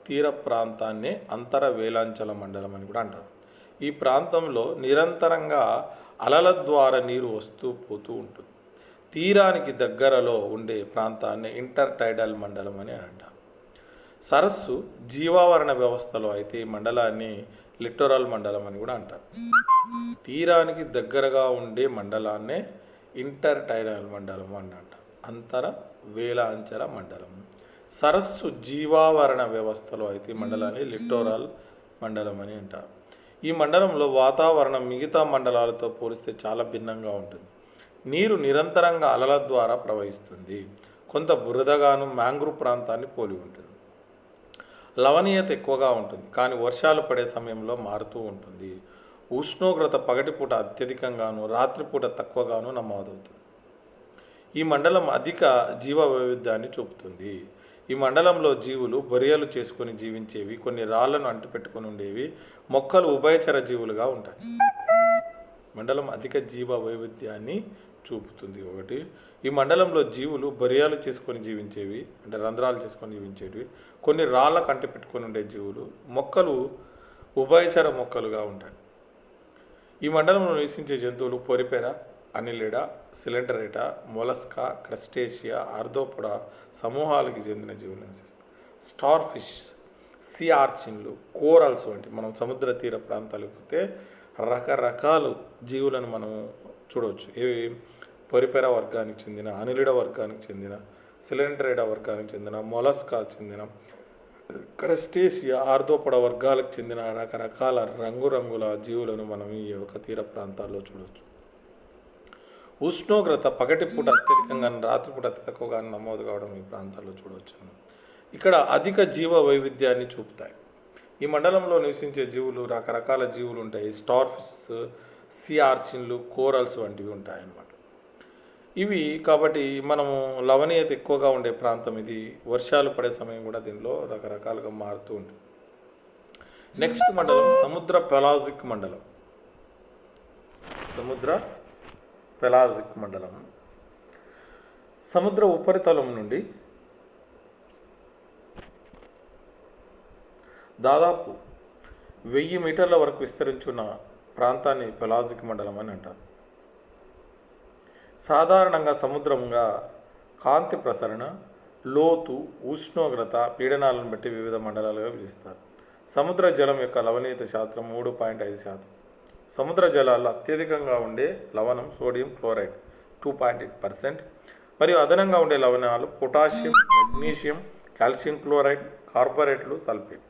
తీర ప్రాంతాన్ని అంతర వేలాంచల మండలం అని కూడా అంటారు. ఈ ప్రాంతంలో నిరంతరంగా అలల ద్వారా నీరు వస్తూ పోతూ ఉంటుంది. తీరానికి దగ్గరలో ఉండే ప్రాంతాన్ని ఇంటర్ టైడల్ మండలం అని అంటారు. సరస్సు జీవావరణ వ్యవస్థలో అయితే ఈ మండలాన్ని లిటోరల్ మండలం అని కూడా అంటారు. తీరానికి దగ్గరగా ఉండే మండలాన్నే ఇంటర్ టైడల్ మండలం అని అంటారు. అంతర వేలాంచల మండలం. సరస్సు జీవావరణ వ్యవస్థలో అయితే ఈ మండలాన్ని లిటోరల్ మండలం అని అంటారు. ఈ మండలంలో వాతావరణం మిగతా మండలాలతో పోలిస్తే చాలా భిన్నంగా ఉంటుంది. నీరు నిరంతరంగా అలల ద్వారా ప్రవహిస్తుంది. కొంత బురదగాను మ్యాంగ్రూవ్ ప్రాంతాన్ని పోలి ఉంటుంది. లవణీయత ఎక్కువగా ఉంటుంది, కానీ వర్షాలు పడే సమయంలో మారుతూ ఉంటుంది. ఉష్ణోగ్రత పగటిపూట అత్యధికంగాను రాత్రిపూట తక్కువగాను నమోదవుతుంది. ఈ మండలం అధిక జీవ వైవిధ్యాన్ని చూపుతుంది. ఈ మండలంలో జీవులు బొరియలు చేసుకొని జీవించేవి, కొన్ని రాళ్లను అంటిపెట్టుకుని ఉండేవి, మొక్కలు ఉభయచర జీవులుగా ఉంటాయి. మండలం అధిక జీవ వైవిధ్యాన్ని చూపుతుంది. ఒకటి, ఈ మండలంలో జీవులు బొరియలు చేసుకొని జీవించేవి, అంటే రంధ్రాలు చేసుకొని జీవించేవి, కొన్ని రాళ్ళకు అంటిపెట్టుకొని ఉండే జీవులు, మొక్కలు ఉభయచర మొక్కలుగా ఉంటాయి. ఈ మండలంలో నివసించే జంతువులు పొరిపెర, అనిలిడా, సిలిండరేటా, మొలస్కా, క్రస్టేషియా, ఆర్థోపోడా సమూహాలకు చెందిన జీవులు నివసిస్తాయి. స్టార్ ఫిష్, సీ ఆర్చిన్లు, కోరల్స్ వంటి మనం సముద్ర తీర ప్రాంతాలకు పోతే రకరకాల జీవులను మనం చూడవచ్చు. ఇవి పొరిపెర వర్గానికి చెందిన, అనిలిడ వర్గానికి చెందిన, సిలిండరేటా వర్గానికి చెందిన, మొలస్కా చెందిన, క్రస్టేషియా, ఆర్థోపోడా వర్గాలకు చెందిన రకరకాల రంగురంగుల జీవులను మనం ఈ యొక్క తీర ప్రాంతాల్లో చూడవచ్చు. ఉష్ణోగ్రత పగటిపూట అత్యధికంగా రాత్రిపూట అతి తక్కువగా నమోదు కావడం ఈ ప్రాంతాల్లో చూడవచ్చు. ఇక్కడ అధిక జీవ వైవిధ్యాన్ని చూపుతాయి. ఈ మండలంలో నివసించే జీవులు రకరకాల జీవులు ఉంటాయి. స్టార్ ఫిష్, సీ ఆర్చిన్లు, కోరల్స్ వంటివి ఉంటాయి అన్నమాట. ఇవి కాబట్టి మనము లవణీయత ఎక్కువగా ఉండే ప్రాంతం ఇది. వర్షాలు పడే సమయం కూడా దీనిలో రకరకాలుగా మారుతూ ఉంటుంది. నెక్స్ట్ మండలం సముద్ర పెలాజిక్ మండలం. సముద్ర పెలాజిక్ మండలం సముద్ర ఉపరితలం నుండి దాదాపు 1000 మీటర్ల వరకు విస్తరించున్న ప్రాంతాన్ని పెలాజిక్ మండలం అని అంటారు. సాధారణంగా సముద్రంగా కాంతి ప్రసరణ, లోతు, ఉష్ణోగ్రత, పీడనాలను బట్టి వివిధ మండలాలుగా విభజిస్తారు. సముద్ర జలం యొక్క లవణీయత శాతం 3.5%. సముద్ర జలాల్లో అత్యధికంగా ఉండే లవణం సోడియం క్లోరైడ్ 2.8%, మరియు అదనంగా ఉండే లవణాలు పొటాషియం, మెగ్నీషియం, కాల్షియం క్లోరైడ్, కార్బోరేట్లు, సల్ఫేట్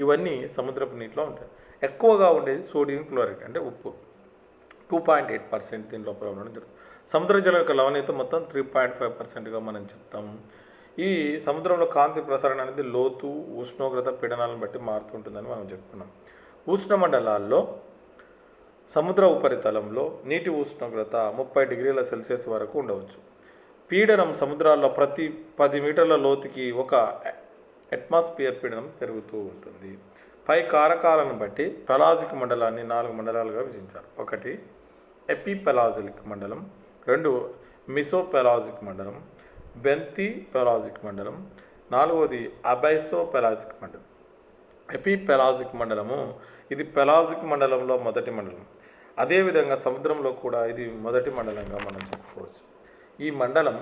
ఇవన్నీ సముద్రపు నీటిలో ఉంటాయి. ఎక్కువగా ఉండేది సోడియం క్లోరైడ్ అంటే ఉప్పు 2.8% దీని లోపల ఉండడం జరుగుతుంది. సముద్ర జలం యొక్క లవణీయత మొత్తం 3.5%గా మనం చెప్తాము. ఈ సముద్రంలో కాంతి ప్రసరణ అనేది లోతు, ఉష్ణోగ్రత, పీడనాలను బట్టి మారుతుంటుందని మనం చెప్పుకున్నాం. ఉష్ణమండలాల్లో సముద్ర ఉపరితలంలో నీటి ఉష్ణోగ్రత 30 డిగ్రీల సెల్సియస్ వరకు ఉండవచ్చు. పీడనం సముద్రాల్లో ప్రతి 10 మీటర్ల లోతుకి 1 అట్మాస్ఫియర్ పీడనం పెరుగుతూ ఉంటుంది. పై కారకాలను బట్టి పెలాజిక్ మండలాన్ని 4 మండలాలుగా విభజించారు. 1 ఎపిపెలాజిక్ మండలం, 2 మిసోపెలాజిక్ మండలం, బెంతి పెలాజిక్ మండలం, 4వది అబైసోపెలాజిక్ మండలం. ఎపిపెలాజిక్ మండలము ఇది పెలాజిక్ మండలంలో మొదటి మండలం. అదేవిధంగా సముద్రంలో కూడా ఇది మొదటి మండలంగా మనం చెప్పుకోవచ్చు. ఈ మండలం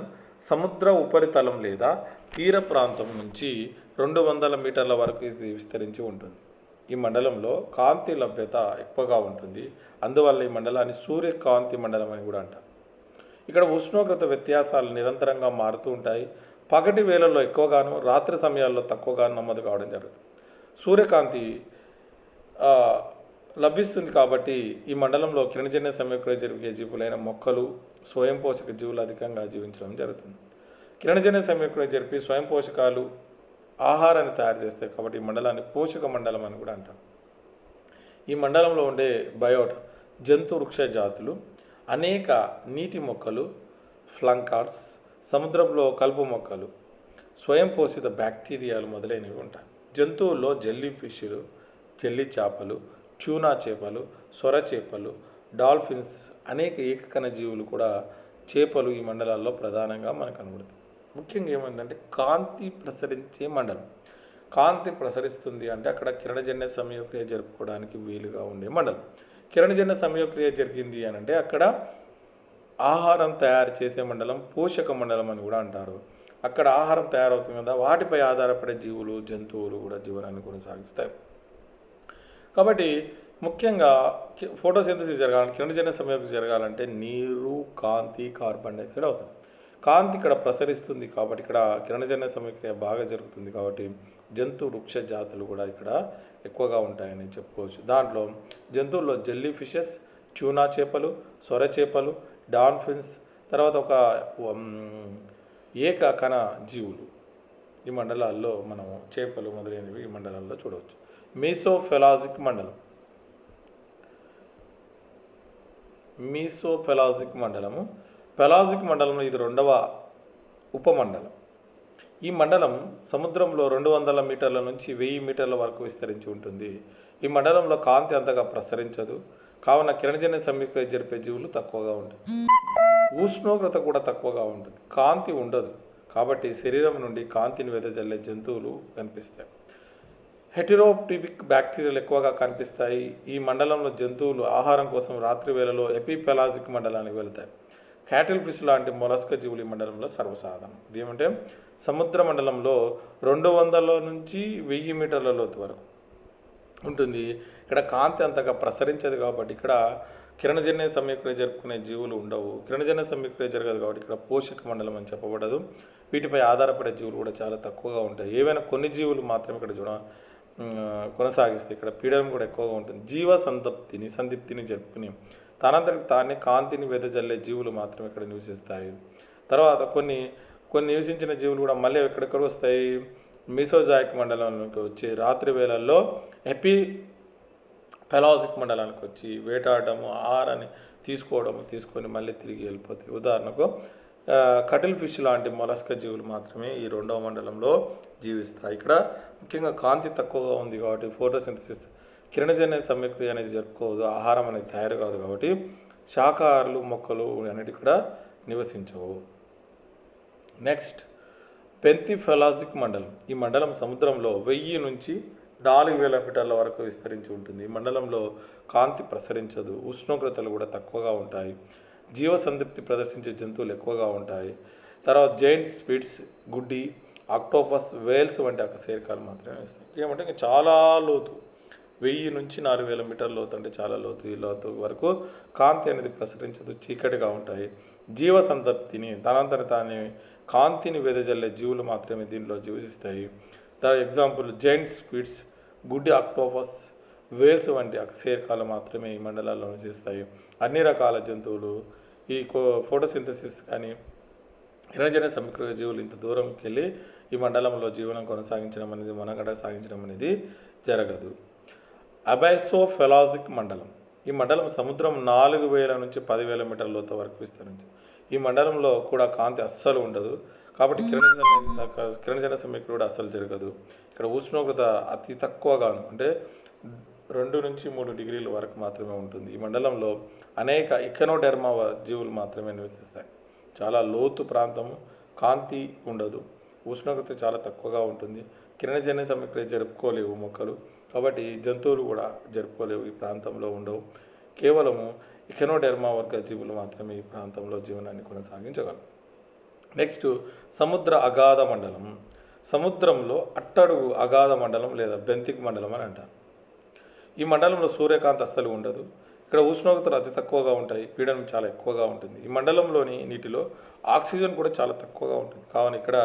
సముద్ర ఉపరితలం లేదా తీర ప్రాంతం నుంచి 200 మీటర్ల వరకు ఇది విస్తరించి ఉంటుంది. ఈ మండలంలో కాంతి లభ్యత ఎక్కువగా ఉంటుంది. అందువల్ల ఈ మండలాన్ని సూర్యకాంతి మండలం అని కూడా అంటారు. ఇక్కడ ఉష్ణోగ్రత వ్యత్యాసాలు నిరంతరంగా మారుతూ ఉంటాయి. పగటి వేళల్లో ఎక్కువగాను, రాత్రి సమయాల్లో తక్కువగాను నమోదు కావడం జరుగుతుంది. సూర్యకాంతి లభిస్తుంది కాబట్టి ఈ మండలంలో కిరణజన్య సంయోగక్రియ జరిగే జీవులైన మొక్కలు, స్వయం పోషక జీవులు అధికంగా జీవించడం జరుగుతుంది. కిరణజన్య సంయోగక్రియ జరిపి స్వయం పోషకాలు ఆహారాన్ని తయారు చేస్తాయి కాబట్టి ఈ మండలాన్ని పోషక మండలం అని కూడా అంటాం. ఈ మండలంలో ఉండే బయోటా జంతు వృక్ష జాతులు, అనేక నీటి మొక్కలు, ఫ్లంకార్డ్స్, సముద్రంలో కలుపు మొక్కలు, స్వయం పోషిత బ్యాక్టీరియాలు మొదలైనవి ఉంటాయి. జంతువుల్లో జెల్లీ ఫిష్లు, జెల్లీ చేపలు, ట్యూనా చేపలు, సొర చేపలు, డాల్ఫిన్స్, అనేక ఏకకణ జీవులు కూడా చేపలు ఈ మండలాల్లో ప్రధానంగా మనకు కనబడుతుంది. ముఖ్యంగా ఏమైందంటే కాంతి ప్రసరించే మండలం. కాంతి ప్రసరిస్తుంది అంటే అక్కడ కిరణజన్య సంయోగక్రియ జరుపుకోవడానికి వీలుగా ఉండే మండలం. కిరణజన్య సంయోగక్రియ జరిగింది అని అంటే అక్కడ ఆహారం తయారు చేసే మండలం పోషక మండలం అని కూడా అంటారు. అక్కడ ఆహారం తయారవుతుంది కదా, వాటిపై ఆధారపడే జీవులు, జంతువులు కూడా జీవనాన్ని కొనసాగిస్తాయి. కాబట్టి ముఖ్యంగా ఫోటోసింథసిస్ జరగాలంటే, కిరణజన్య సంయోగం జరగాలంటే నీరు, కాంతి, కార్బన్ డైఆక్సైడ్ అవసరం. కాంతి ఇక్కడ ప్రసరిస్తుంది కాబట్టి ఇక్కడ కిరణజన్య సంయోగక్రియ బాగా జరుగుతుంది కాబట్టి జంతు వృక్ష జాతులు కూడా ఇక్కడ ఎక్కువగా ఉంటాయని చెప్పుకోవచ్చు. దాంట్లో జంతువుల్లో జెల్లీ ఫిషెస్, ట్యూనా చేపలు, సొర చేపలు, డాల్ఫిన్స్, తర్వాత ఒక ఏకకణ జీవులు ఈ మండలాల్లో మనం చేపలు మొదలైనవి ఈ మండలాల్లో చూడవచ్చు. మీసోఫెలాజిక్ మండలం. మీసోఫెలాజిక్ మండలము పెలాజిక్ మండలంలో ఇది 2వ ఉపమండలం. ఈ మండలం సముద్రంలో 200 మీటర్ల నుంచి 1000 మీటర్ల వరకు విస్తరించి ఉంటుంది. ఈ మండలంలో కాంతి అంతగా ప్రసరించదు కావున కిరణజన్య సంయుక్త జరిపే జీవులు తక్కువగా ఉంటాయి. ఉష్ణోగ్రత కూడా తక్కువగా ఉంటుంది. కాంతి ఉండదు కాబట్టి శరీరం నుండి కాంతిని వెదజల్లే జంతువులు కనిపిస్తాయి. హెటెరోటిపిక్ బ్యాక్టీరియాలు ఎక్కువగా కనిపిస్తాయి. ఈ మండలంలో జంతువులు ఆహారం కోసం రాత్రి వేళలో ఎపిపెలాజిక్ మండలానికి వెళ్తాయి. క్యాటిల్ ఫిష్ లాంటి మొలస్క జీవులు ఈ మండలంలో సర్వసాధారణం. ఇదేమంటే సముద్ర మండలంలో 200 నుంచి 1000 మీటర్ల లోతు వరకు ఉంటుంది. ఇక్కడ కాంతి అంతగా ప్రసరించదు కాబట్టి ఇక్కడ కిరణజన్య సంయుక్రియ జరుపుకునే జీవులు ఉండవు. కిరణజన్య సంయుక్రియ జరగదు కాబట్టి ఇక్కడ పోషక మండలం అని చెప్పబడదు. వీటిపై ఆధారపడే జీవులు కూడా చాలా తక్కువగా ఉంటాయి. ఏవైనా కొన్ని జీవులు మాత్రమే ఇక్కడ కొనసాగిస్తే ఇక్కడ పీడనం కూడా ఎక్కువగా ఉంటుంది. జీవ సందిప్తిని జరుపుకుని తనంతటికి తానే కాంతిని వెదజల్లే జీవులు మాత్రమే ఇక్కడ నివసిస్తాయి. తర్వాత కొన్ని నివసించిన జీవులు కూడా మళ్ళీ ఎక్కడెక్కడ వస్తాయి, మీసోజాయిక్ మండలంలోకి వచ్చి రాత్రి వేళల్లో పెలాజిక్ మండలానికి వచ్చి వేటాడము, ఆహారాన్ని తీసుకొని మళ్ళీ తిరిగి వెళ్ళిపోతాయి. ఉదాహరణకు కటిల్ ఫిష్ లాంటి మొలస్క జీవులు మాత్రమే ఈ 2వ మండలంలో జీవిస్తాయి. ఇక్కడ ముఖ్యంగా కాంతి తక్కువగా ఉంది కాబట్టి ఫోటోసింథసిస్ కిరణజన్య సంయుక్రియ అనేది జరుపుకోదు, ఆహారం అనేది తయారు కాదు కాబట్టి శాకాహారులు, మొక్కలు అనేవి ఇక్కడ నివసించవు. నెక్స్ట్ పెంతిఫెలాజిక్ మండలం. ఈ మండలం సముద్రంలో 1000 నుంచి 4000 మీటర్ల వరకు విస్తరించి ఉంటుంది. ఈ మండలంలో కాంతి ప్రసరించదు, ఉష్ణోగ్రతలు కూడా తక్కువగా ఉంటాయి, జీవ సంతృప్తి ప్రదర్శించే జంతువులు ఎక్కువగా ఉంటాయి. తర్వాత జైంట్ స్పిడ్స్, గుడ్డి, ఆక్టోపస్, వేల్స్ వంటి అకశేరుకాలు మాత్రమే వేస్తాయి. ఏమంటే ఇంకా చాలా లోతు 1000 నుంచి 4000 మీటర్ల లోతు అంటే చాలా లోతు. ఈ లోతు వరకు కాంతి అనేది ప్రసరించదు, చీకటిగా ఉంటాయి. జీవ సంతృప్తిని తానే కాంతిని వెదజల్లే జీవులు మాత్రమే దీనిలో జీవిస్తాయి. దాని ఎగ్జాంపుల్ జైంట్ స్పిడ్స్, గుడ్డి ఆక్టోపస్, వేల్స్ వంటి అకశేరుకాలు మాత్రమే ఈ మండలాల్లో నివసిస్తాయి. అన్ని రకాల జంతువులు ఈ ఫోటోసింథసిస్ కానీ కిరణజన్య సంయుక్త జీవులు ఇంత దూరంకి వెళ్ళి ఈ మండలంలో జీవనం కొనసాగించడం అనేది, మనగడ సాగించడం అనేది జరగదు. అబైసోఫెలాజిక్ మండలం. ఈ మండలం సముద్రం 4000 నుంచి 10,000 మీటర్ల లోతు వరకు విస్తరించి. ఈ మండలంలో కూడా కాంతి అస్సలు ఉండదు కాబట్టి కిరణజన్య సంయుక్త కూడా అస్సలు జరగదు. ఇక్కడ ఉష్ణోగ్రత అతి తక్కువగాను అంటే 2 నుంచి 3 డిగ్రీల వరకు మాత్రమే ఉంటుంది. ఈ మండలంలో అనేక ఇకనోడెర్మా జీవులు మాత్రమే నివసిస్తాయి. చాలా లోతు ప్రాంతము, కాంతి ఉండదు, ఉష్ణోగ్రత చాలా తక్కువగా ఉంటుంది. కిరణజన్య సంయుక్రియ జరుపుకోలేవు మొక్కలు కాబట్టి జంతువులు కూడా జరుపుకోలేవు, ఈ ప్రాంతంలో ఉండవు. కేవలము ఇకనోడెర్మా వర్గ జీవులు మాత్రమే ఈ ప్రాంతంలో జీవనాన్ని కొనసాగించగలవు. నెక్స్ట్ సముద్ర అగాధ మండలం. సముద్రంలో అట్టడుగు అగాధ మండలం లేదా బెంతిక్ మండలం అని అంటారు. ఈ మండలంలో సూర్యకాంతి అస్సలు ఉండదు. ఇక్కడ ఉష్ణోగ్రతలు అతి తక్కువగా ఉంటాయి, పీడనం చాలా ఎక్కువగా ఉంటుంది. ఈ మండలంలోని నీటిలో ఆక్సిజన్ కూడా చాలా తక్కువగా ఉంటుంది కావున ఇక్కడ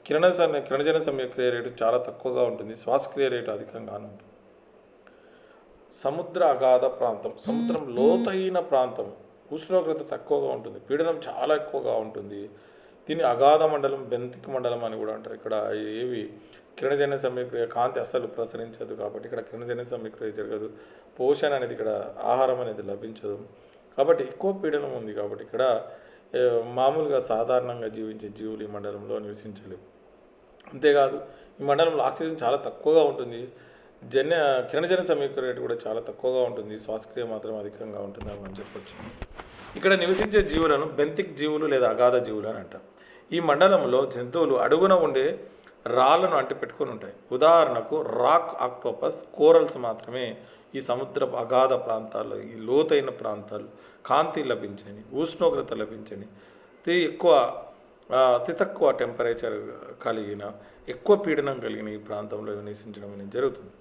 కిరణజన్య సంయుక్రియ రేటు చాలా తక్కువగా ఉంటుంది, శ్వాసక్రియ రేటు అధికంగా ఉంటుంది. సముద్ర అగాధ ప్రాంతం, సముద్రం లోతైన ప్రాంతం, ఉష్ణోగ్రత తక్కువగా ఉంటుంది, పీడనం చాలా ఎక్కువగా ఉంటుంది. దీన్ని అగాధ మండలం, బెంతిక్ మండలం అని కూడా అంటారు. ఇక్కడ ఏవి కిరణజన్య సంయుక్రియ కాంతి అస్సలు ప్రసరించదు కాబట్టి ఇక్కడ కిరణజన్య సంయుక్రియ జరగదు, పోషణ అనేది ఇక్కడ ఆహారం అనేది లభించదు కాబట్టి ఎక్కువ పీడనం ఉంది కాబట్టి ఇక్కడ మామూలుగా సాధారణంగా జీవించే జీవులు ఈ మండలంలో నివసించలేవు. అంతేకాదు ఈ మండలంలో ఆక్సిజన్ చాలా తక్కువగా ఉంటుంది. జన్య కిరణజన్య సమీకరణ రేటు కూడా చాలా తక్కువగా ఉంటుంది. శ్వాసక్రియ మాత్రం అధికంగా ఉంటుందని మనం చెప్పొచ్చు. ఇక్కడ నివసించే జీవులను బెంతిక్ జీవులు లేదా అగాధ జీవులు అని అంటారు. ఈ మండలంలో జంతువులు అడుగున ఉండే రాళ్లను అంటిపెట్టుకొని ఉంటాయి. ఉదాహరణకు రాక్ ఆక్టోపస్, కోరల్స్ మాత్రమే ఈ సముద్ర అగాధ ప్రాంతాల్లో, ఈ లోతైన ప్రాంతాలు, కాంతి లభించని, ఉష్ణోగ్రత లభించని, అతి తక్కువ టెంపరేచర్ కలిగిన, ఎక్కువ పీడనం కలిగిన ఈ ప్రాంతంలో నివసించడం అనేది జరుగుతుంది.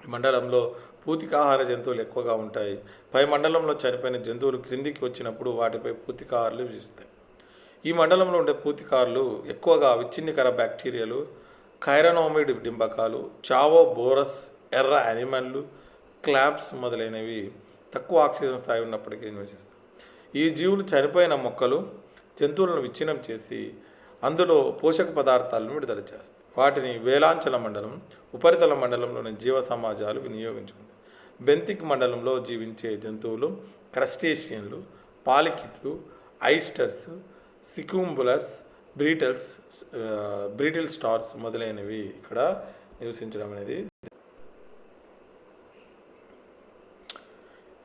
ఈ మండలంలో పూతికాహార జంతువులు ఎక్కువగా ఉంటాయి. పై మండలంలో చనిపోయిన జంతువులు క్రిందికి వచ్చినప్పుడు వాటిపై పూతికాహారులు విభజిస్తాయి. ఈ మండలంలో ఉండే పూతికారులు ఎక్కువగా విచ్ఛిన్నకర బ్యాక్టీరియాలు, కైరనోమిడ్ డింబకాలు, చావో బోరస్, ఎర్ర యానిమల్లు, క్లాబ్స్ మొదలైనవి తక్కువ ఆక్సిజన్ స్థాయి ఉన్నప్పటికీ నివసిస్తాయి. ఈ జీవులు చనిపోయిన మొక్కలు, జంతువులను విచ్ఛిన్నం చేసి అందులో పోషక పదార్థాలను విడుదల చేస్తాయి. వాటిని వేలాంచల మండలం, ఉపరితల మండలంలోని జీవ సమాజాలు వినియోగించుకుంటాయి. బెంతిక్ మండలంలో జీవించే జంతువులు క్రస్టేషియన్లు, పాలికిట్లు, ఐస్టర్స్, సిక్యూంబులస్, బ్రీటిల్ స్టార్స్ మొదలైనవి ఇక్కడ నివసించడం అనేది.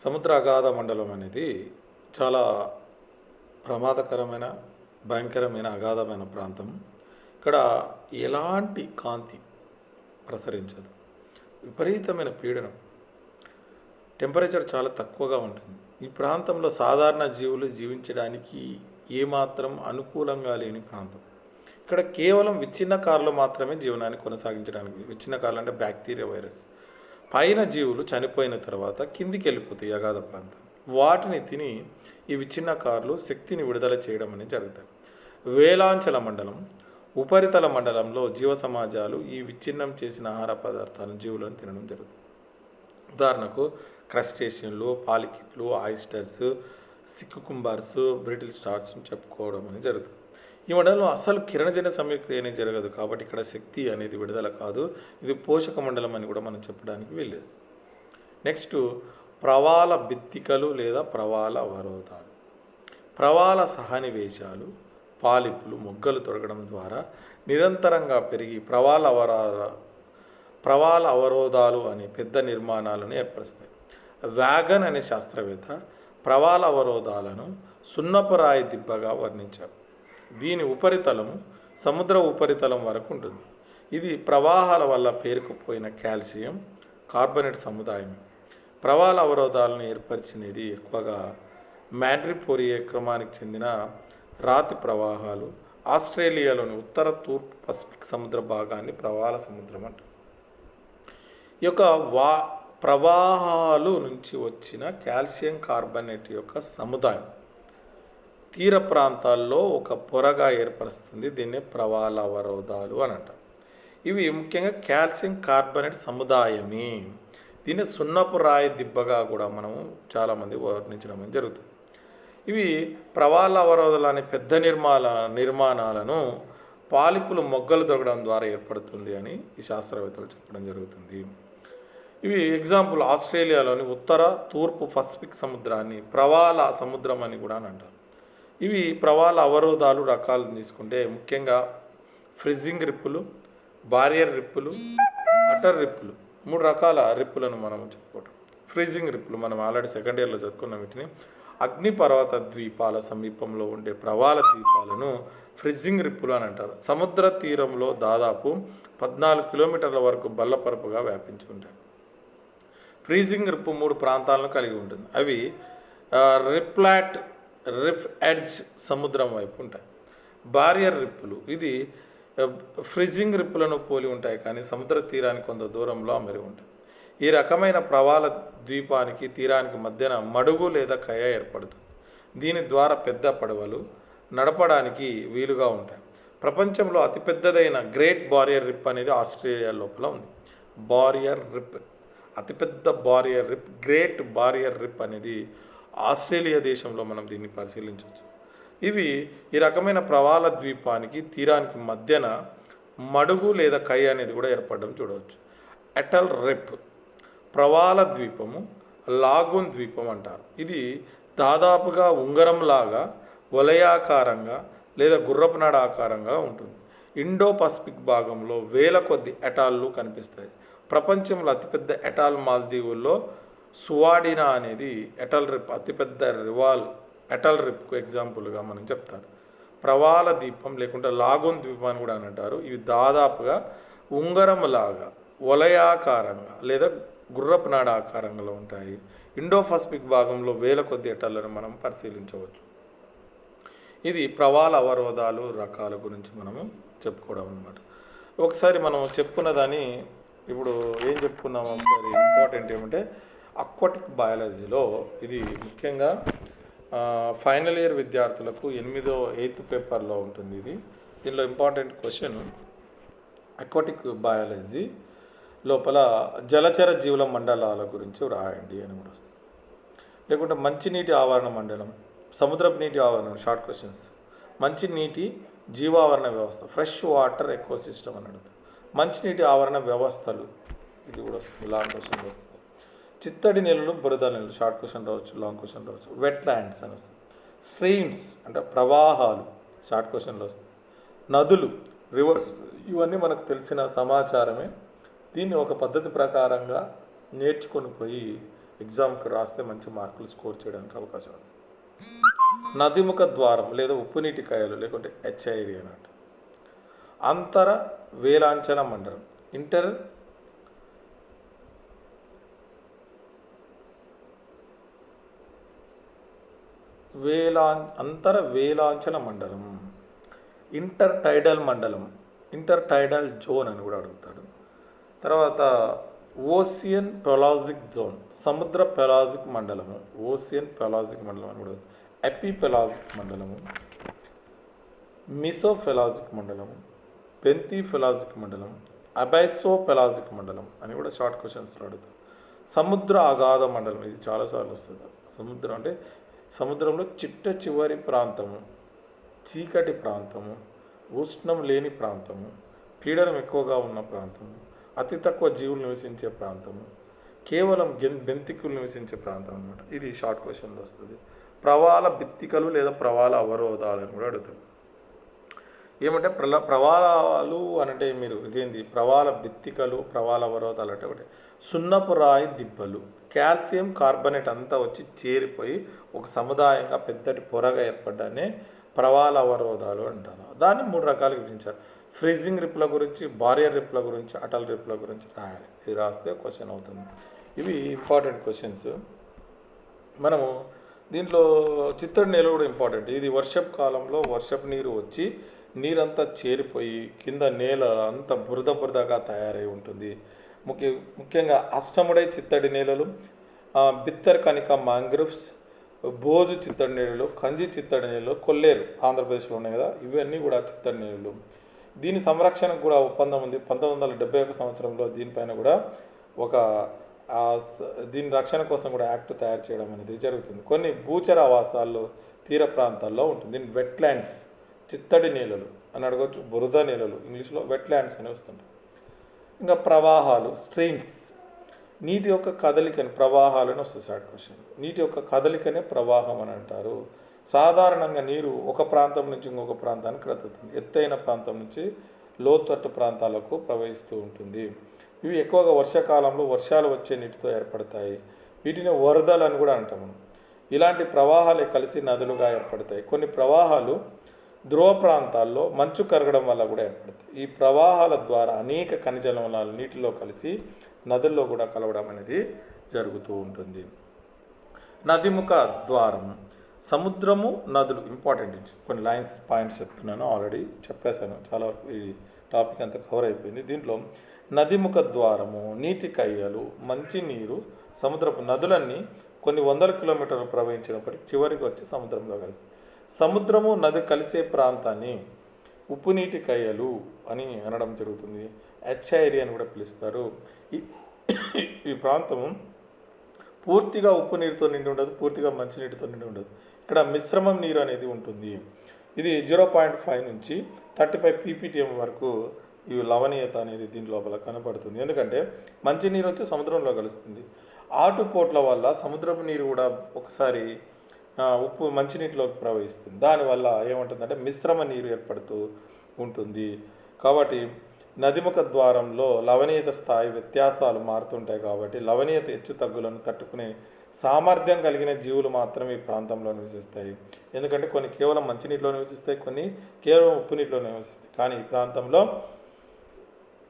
సముద్ర అగాధ మండలం అనేది చాలా ప్రమాదకరమైన, భయంకరమైన, అగాధమైన ప్రాంతం. ఇక్కడ ఎలాంటి కాంతి ప్రసరించదు, విపరీతమైన పీడనం, టెంపరేచర్ చాలా తక్కువగా ఉంటుంది. ఈ ప్రాంతంలో సాధారణ జీవులు జీవించడానికి ఏమాత్రం అనుకూలంగా లేని ప్రాంతం. ఇక్కడ కేవలం విచ్ఛిన్నకారులు మాత్రమే జీవనాన్ని కొనసాగించడానికి. విచ్ఛిన్నకారులు అంటే బ్యాక్టీరియా, వైరస్. పైన జీవులు చనిపోయిన తర్వాత కిందికి వెళ్ళిపోతాయి అగాధ ప్రాంతం. వాటిని తిని ఈ విచ్ఛిన్నకారులు శక్తిని విడుదల చేయడం అనేది జరుగుతాయి. వేలాంచల మండలం, ఉపరితల మండలంలో జీవ సమాజాలు ఈ విచ్ఛిన్నం చేసిన ఆహార పదార్థాలను, జీవులను తినడం జరుగుతుంది. ఉదాహరణకు క్రస్టేషియన్లు, పాలికిట్లు, ఆయిస్టర్స్, సిక్యుకుంబర్స్, బ్రిటిల్ స్టార్స్ చెప్పుకోవడం అనేది జరుగుతుంది. ఈ మండలంలో అసలు కిరణజన్య సమీక్రియ అనేది జరగదు, కాబట్టి ఇక్కడ శక్తి అనేది విడుదల కాదు. ఇది పోషక మండలం అని కూడా మనం చెప్పడానికి వీల్లేదు. నెక్స్ట్, ప్రవాల భిత్తికలు లేదా ప్రవాల అవరోధాలు. ప్రవాల సహనివేశాలు, పాలిపులు, మొగ్గలు తొడగడం ద్వారా నిరంతరంగా పెరిగి ప్రవాల అవరోధాలు అనే పెద్ద నిర్మాణాలను ఏర్పరుస్తాయి. వ్యాగన్ అనే శాస్త్రవేత్త ప్రవాల అవరోధాలను సున్నపురాయి దిబ్బగా వర్ణించారు. దీని ఉపరితలము సముద్ర ఉపరితలం వరకు ఉంటుంది. ఇది ప్రవాహాల వల్ల పేరుకుపోయిన కాల్షియం కార్బోనేట్ సముదాయం. ప్రవాల అవరోధాలను ఏర్పరిచినది ఎక్కువగా మాండ్రిపోరియే క్రమానికి చెందిన రాతి ప్రవాహాలు. ఆస్ట్రేలియాలోని ఉత్తర తూర్పు పసిఫిక్ సముద్ర భాగాన్ని ప్రవాల సముద్రం అంటారు. ఈ యొక్క ప్రవాహాలు నుంచి వచ్చిన కాల్షియం కార్బోనేట్ యొక్క సముదాయం తీర ప్రాంతాల్లో ఒక పొరగా ఏర్పరుస్తుంది. దీన్నే ప్రవాల అవరోధాలు అని అంటారు. ఇవి ముఖ్యంగా కాల్షియం కార్బోనేట్ సముదాయమే. దీన్ని సున్నపు రాయి దిబ్బగా కూడా మనము చాలామంది వర్ణించడం జరుగుతుంది. ఇవి ప్రవాల అవరోధాలు అనే పెద్ద నిర్మాణాలను పాలిపులు, మొగ్గలు దొరకడం ద్వారా ఏర్పడుతుంది అని ఈ శాస్త్రవేత్తలు చెప్పడం జరుగుతుంది. ఇవి ఎగ్జాంపుల్ ఆస్ట్రేలియాలోని ఉత్తర తూర్పు పసిఫిక్ సముద్రాన్ని ప్రవాల సముద్రం అని కూడా అంటారు. ఇవి ప్రవాల అవరోధాలు రకాలు తీసుకుంటే ముఖ్యంగా ఫ్రిజ్జింగ్ రిప్పులు, బారియర్ రిప్పులు, అటర్ రిప్పులు, 3 రకాల రిప్పులను మనం చెప్పుకోవటం. ఫ్రిజ్జింగ్ రిప్పులు మనం ఆల్రెడీ సెకండ్ ఇయర్లో చదువుకున్న వీటిని. అగ్నిపర్వత ద్వీపాల సమీపంలో ఉండే ప్రవాల ద్వీపాలను ఫ్రిజ్జింగ్ రిప్పులు అని అంటారు. సముద్ర తీరంలో దాదాపు 14 కిలోమీటర్ల వరకు బల్లపరపుగా వ్యాపించి ఉంటాయి. ఫ్రీజింగ్ రిప్పు 3 ప్రాంతాలను కలిగి ఉంటుంది. అవి రిఫ్ ఎడ్జ్ సముద్రం వైపు ఉంటాయి. బారియర్ రిప్పులు ఇది ఫ్రిజింగ్ రిప్పులను పోలి ఉంటాయి, కానీ సముద్ర తీరానికి కొంత దూరంలో అమరి ఉంటాయి. ఈ రకమైన ప్రవాల ద్వీపానికి తీరానికి మధ్యన మడుగు లేదా కయ ఏర్పడుతుంది. దీని ద్వారా పెద్ద పడవలు నడపడానికి వీలుగా ఉంటాయి. ప్రపంచంలో అతిపెద్దదైన గ్రేట్ బారియర్ రిప్ అనేది ఆస్ట్రేలియా లోపల ఉంది. బారియర్ రిప్, అతిపెద్ద బారియర్ రిప్, గ్రేట్ బారియర్ రిప్ అనేది ఆస్ట్రేలియా దేశంలో మనం దీన్ని పరిశీలించవచ్చు. ఇవి ఈ రకమైన ప్రవాల ద్వీపానికి తీరానికి మధ్యన మడుగు లేదా కై అనేది కూడా ఏర్పడడం చూడవచ్చు. అటల్ రిప్ ప్రవాల ద్వీపము, లాగూన్ ద్వీపం అంటారు. ఇది దాదాపుగా ఉంగరంలాగా వలయాకారంగా లేదా గుర్రపునాడ ఆకారంగా ఉంటుంది. ఇండో పసిఫిక్ భాగంలో వేల కొద్ది ఎటాల్లు కనిపిస్తాయి. ప్రపంచంలో అతిపెద్ద ఎటాల్ మాల్దీవుల్లో సువాడినా అనేది ఎటల్ రిప్ అతిపెద్ద ఎటల్ రిప్కు ఎగ్జాంపుల్గా మనం చెప్తారు. ప్రవాల ద్వీపం లేకుంటే లాగోన్ ద్వీపం అని కూడా అని అంటారు. ఇవి దాదాపుగా ఉంగరంలాగా వలయాకారంగా లేదా గుర్రపు నాడ ఆకారంలో ఉంటాయి. ఇండో పసిఫిక్ భాగంలో వేల కొద్ది ఎటాలను మనం పరిశీలించవచ్చు. ఇది ప్రవాల అవరోధాలు రకాల గురించి మనము చెప్పుకోవడం అన్నమాట. ఒకసారి మనం చెప్పుకున్నదాన్ని ఇప్పుడు ఏం చెప్పుకున్నాము, ఒకసారి ఇంపార్టెంట్ ఏమంటే అక్వాటిక్ బయాలజీలో ఇది ముఖ్యంగా ఫైనల్ ఇయర్ విద్యార్థులకు 8th పేపర్లో ఉంటుంది. దీనిలో ఇంపార్టెంట్ క్వశ్చన్ అక్వాటిక్ బయాలజీ లోపల జలచర జీవుల మండలాల గురించి రాయండి అని కూడా వస్తుంది. లేకుంటే మంచినీటి ఆవరణ మండలం, సముద్రపు నీటి ఆవరణ షార్ట్ క్వశ్చన్స్, మంచినీటి జీవావరణ వ్యవస్థ ఫ్రెష్ వాటర్ ఎకోసిస్టమ్ అని అడుగుతారు. మంచినీటి ఆవరణ వ్యవస్థలు ఇది కూడా వస్తుంది, లాంగ్ క్వశ్చన్ వస్తుంది. చిత్తడి నీళ్ళు బురద నీళ్ళు షార్ట్ క్వశ్చన్ రావచ్చు, లాంగ్ క్వశ్చన్ రావచ్చు. వెట్ ల్యాండ్స్ అని వస్తుంది. స్ట్రీమ్స్ అంటే ప్రవాహాలు షార్ట్ క్వశ్చన్లో వస్తుంది. నదులు రివర్స్ ఇవన్నీ మనకు తెలిసిన సమాచారమే. దీన్ని ఒక పద్ధతి ప్రకారంగా నేర్చుకొని పోయి ఎగ్జామ్కి రాస్తే మంచి మార్కులు స్కోర్ చేయడానికి అవకాశం ఉంది. నదిముఖ ద్వారం లేదా ఉప్పునీటి కాయలు లేకుంటే హెచ్ఐరి అన్నట్టు. అంతర వేలాంచన మండలం అంతర వేలాంచన మండలం, ఇంటర్ టైడల్ మండలం, ఇంటర్ టైడల్ జోన్ అని కూడా అడుగుతాడు. తర్వాత ఓసియన్ పెలాజిక్ జోన్, సముద్ర పెలాజిక్ మండలము, ఓసియన్ పెలాజిక్ మండలం అని కూడా వస్తుంది. ఎపిపెలాజిక్ మండలము, మిసోఫెలాజిక్ మండలము, బెంతిఫెలాజిక్ మండలం, అబైసోపెలాజిక్ మండలం అని కూడా షార్ట్ క్వశ్చన్స్లో అడుగుతారు. సముద్ర అగాధ మండలం, ఇది చాలాసార్లు వస్తుంది. సముద్రం అంటే సముద్రంలో చిట్ట చివరి ప్రాంతము, చీకటి ప్రాంతము, ఉష్ణం లేని ప్రాంతము, పీడనం ఎక్కువగా ఉన్న ప్రాంతము, అతి తక్కువ జీవులు నివసించే ప్రాంతము, కేవలం బెంతికులు నివసించే ప్రాంతం అనమాట. ఇది షార్ట్ క్వశ్చన్లో వస్తుంది. ప్రవాల బిత్తికలు లేదా ప్రవాల అవరోధాలను కూడా అడుగుతారు. ఏమంటే ప్రవాలాలు అనంటే మీరు ఇదేంది, ప్రవాల బిత్తికలు ప్రవాల అవరోధాలు అంటే ఒకటి సున్నపు రాయి దిబ్బలు, కాల్షియం కార్బనేట్ అంతా వచ్చి చేరిపోయి ఒక సముదాయంగా పెద్దటి పొరగా ఏర్పడ్డానే ప్రవాల అవరోధాలు అంటారు. దాన్ని 3 రకాలుగా విభజించారు. ఫ్రీజింగ్ రిప్ల గురించి, బారియర్ రిప్ల గురించి, అటల్ రిప్ల గురించి రాయాలి. ఇది రాస్తే క్వశ్చన్ అవుతుంది. ఇవి ఇంపార్టెంట్ క్వశ్చన్స్. మనము దీంట్లో చిత్తడి నేల కూడా ఇంపార్టెంట్. ఇది వర్షపు కాలంలో వర్షపు నీరు వచ్చి నీరంతా చేరిపోయి కింద నేల అంతా బురదగా తయారై ఉంటుంది. ముఖ్యంగా అష్టముడై చిత్తడి నేలలు, బిత్తర్ కనిక మాంగ్రూవ్స్, భోజు చిత్తడి నేలలు, కంజి చిత్తడి నేలలు, కొల్లేరు ఆంధ్రప్రదేశ్లో ఉన్నాయి కదా, ఇవన్నీ కూడా చిత్తడి నేలలు. దీని సంరక్షణకు కూడా ఒప్పందం ఉంది. 1971 సంవత్సరంలో దీనిపైన కూడా ఒక దీని రక్షణ కోసం కూడా యాక్ట్ తయారు చేయడం అనేది జరుగుతుంది. కొన్ని భూచర ఆవాసాల్లో తీర ప్రాంతాల్లో ఉంటుంది. దీన్ని వెట్లాండ్స్, చిత్తడి నేలలు అని అడగవచ్చు, బురద నేలలు ఇంగ్లీష్లో వెట్లాండ్స్ అని వస్తుంటాయి. ఇంకా ప్రవాహాలు, స్ట్రీమ్స్, నీటి యొక్క కదలికని ప్రవాహాలని వస్తుంది షార్ట్ క్వశ్చన్. నీటి యొక్క కదలికనే ప్రవాహం అని అంటారు. సాధారణంగా నీరు ఒక ప్రాంతం నుంచి ఇంకొక ప్రాంతానికి కదులుతుంది. ఎత్తైన ప్రాంతం నుంచి లోతట్టు ప్రాంతాలకు ప్రవహిస్తూ ఉంటుంది. ఇవి ఎక్కువగా వర్షాకాలంలో వర్షాలు వచ్చే నీటితో ఏర్పడతాయి. వీటిని వరదలు అని కూడా అంటాము. ఇలాంటి ప్రవాహాలే కలిసి నదులుగా ఏర్పడతాయి. కొన్ని ప్రవాహాలు ధ్రువ ప్రాంతాల్లో మంచు కరగడం వల్ల కూడా ఏర్పడతాయి. ఈ ప్రవాహాల ద్వారా అనేక ఖనిజ లవణాలు నీటిలో కలిసి నదుల్లో కూడా కలవడం అనేది జరుగుతూ ఉంటుంది. నదిముఖ ద్వారం, సముద్రము, నదులు ఇంపార్టెంట్. కొన్ని లైన్స్ పాయింట్స్ చెప్తున్నాను, ఆల్రెడీ చెప్పేశాను. చాలా వరకు ఈ టాపిక్ అంతా కవర్ అయిపోయింది. దీంట్లో నదిముఖ ద్వారము, నీటి కయ్యలు, మంచినీరు, సముద్రపు నదులన్నీ కొన్ని వందల కిలోమీటర్లు ప్రవహించినప్పటికీ చివరికి వచ్చి సముద్రంలో కలుస్తాయి. సముద్రము నది కలిసే ప్రాంతాన్ని ఉప్పు నీటి కయ్యలు అని అనడం జరుగుతుంది. హెచ్ఐరి అని కూడా పిలుస్తారు. ఈ ప్రాంతము పూర్తిగా ఉప్పు నీరుతో నిండి ఉండదు, పూర్తిగా మంచినీటితో నిండి ఉండదు. ఇక్కడ మిశ్రమం నీరు అనేది ఉంటుంది. ఇది 0.5 నుంచి 35 pptm వరకు ఈ లవణీయత అనేది దీని లోపల కనపడుతుంది. ఎందుకంటే మంచినీరు వచ్చి సముద్రంలో కలుస్తుంది. ఆటుపోట్ల వల్ల సముద్రపు నీరు కూడా ఒకసారి ఉప్పు మంచినీటిలోకి ప్రవహిస్తుంది. దానివల్ల ఏముంటుందంటే మిశ్రమ నీరు ఏర్పడుతూ ఉంటుంది. కాబట్టి నదిముఖ ద్వారంలో లవణీయత స్థాయి వ్యత్యాసాలు మారుతుంటాయి కాబట్టి లవణీయత హెచ్చు తగ్గులను తట్టుకునే సామర్థ్యం కలిగిన జీవులు మాత్రమే ఈ ప్రాంతంలో నివసిస్తాయి. ఎందుకంటే కొన్ని కేవలం మంచినీటిలో నివసిస్తాయి, కొన్ని కేవలం ఉప్పు నీటిలో నివసిస్తాయి. కానీ ఈ ప్రాంతంలో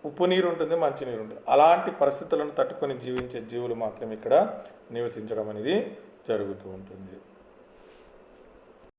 ఉప్పు నీరు ఉంటుంది, మంచినీరు ఉంటుంది. అలాంటి పరిస్థితులను తట్టుకొని జీవించే జీవులు మాత్రమే ఇక్కడ నివసించడం అనేది జరుగుతూ ఉంటుంది.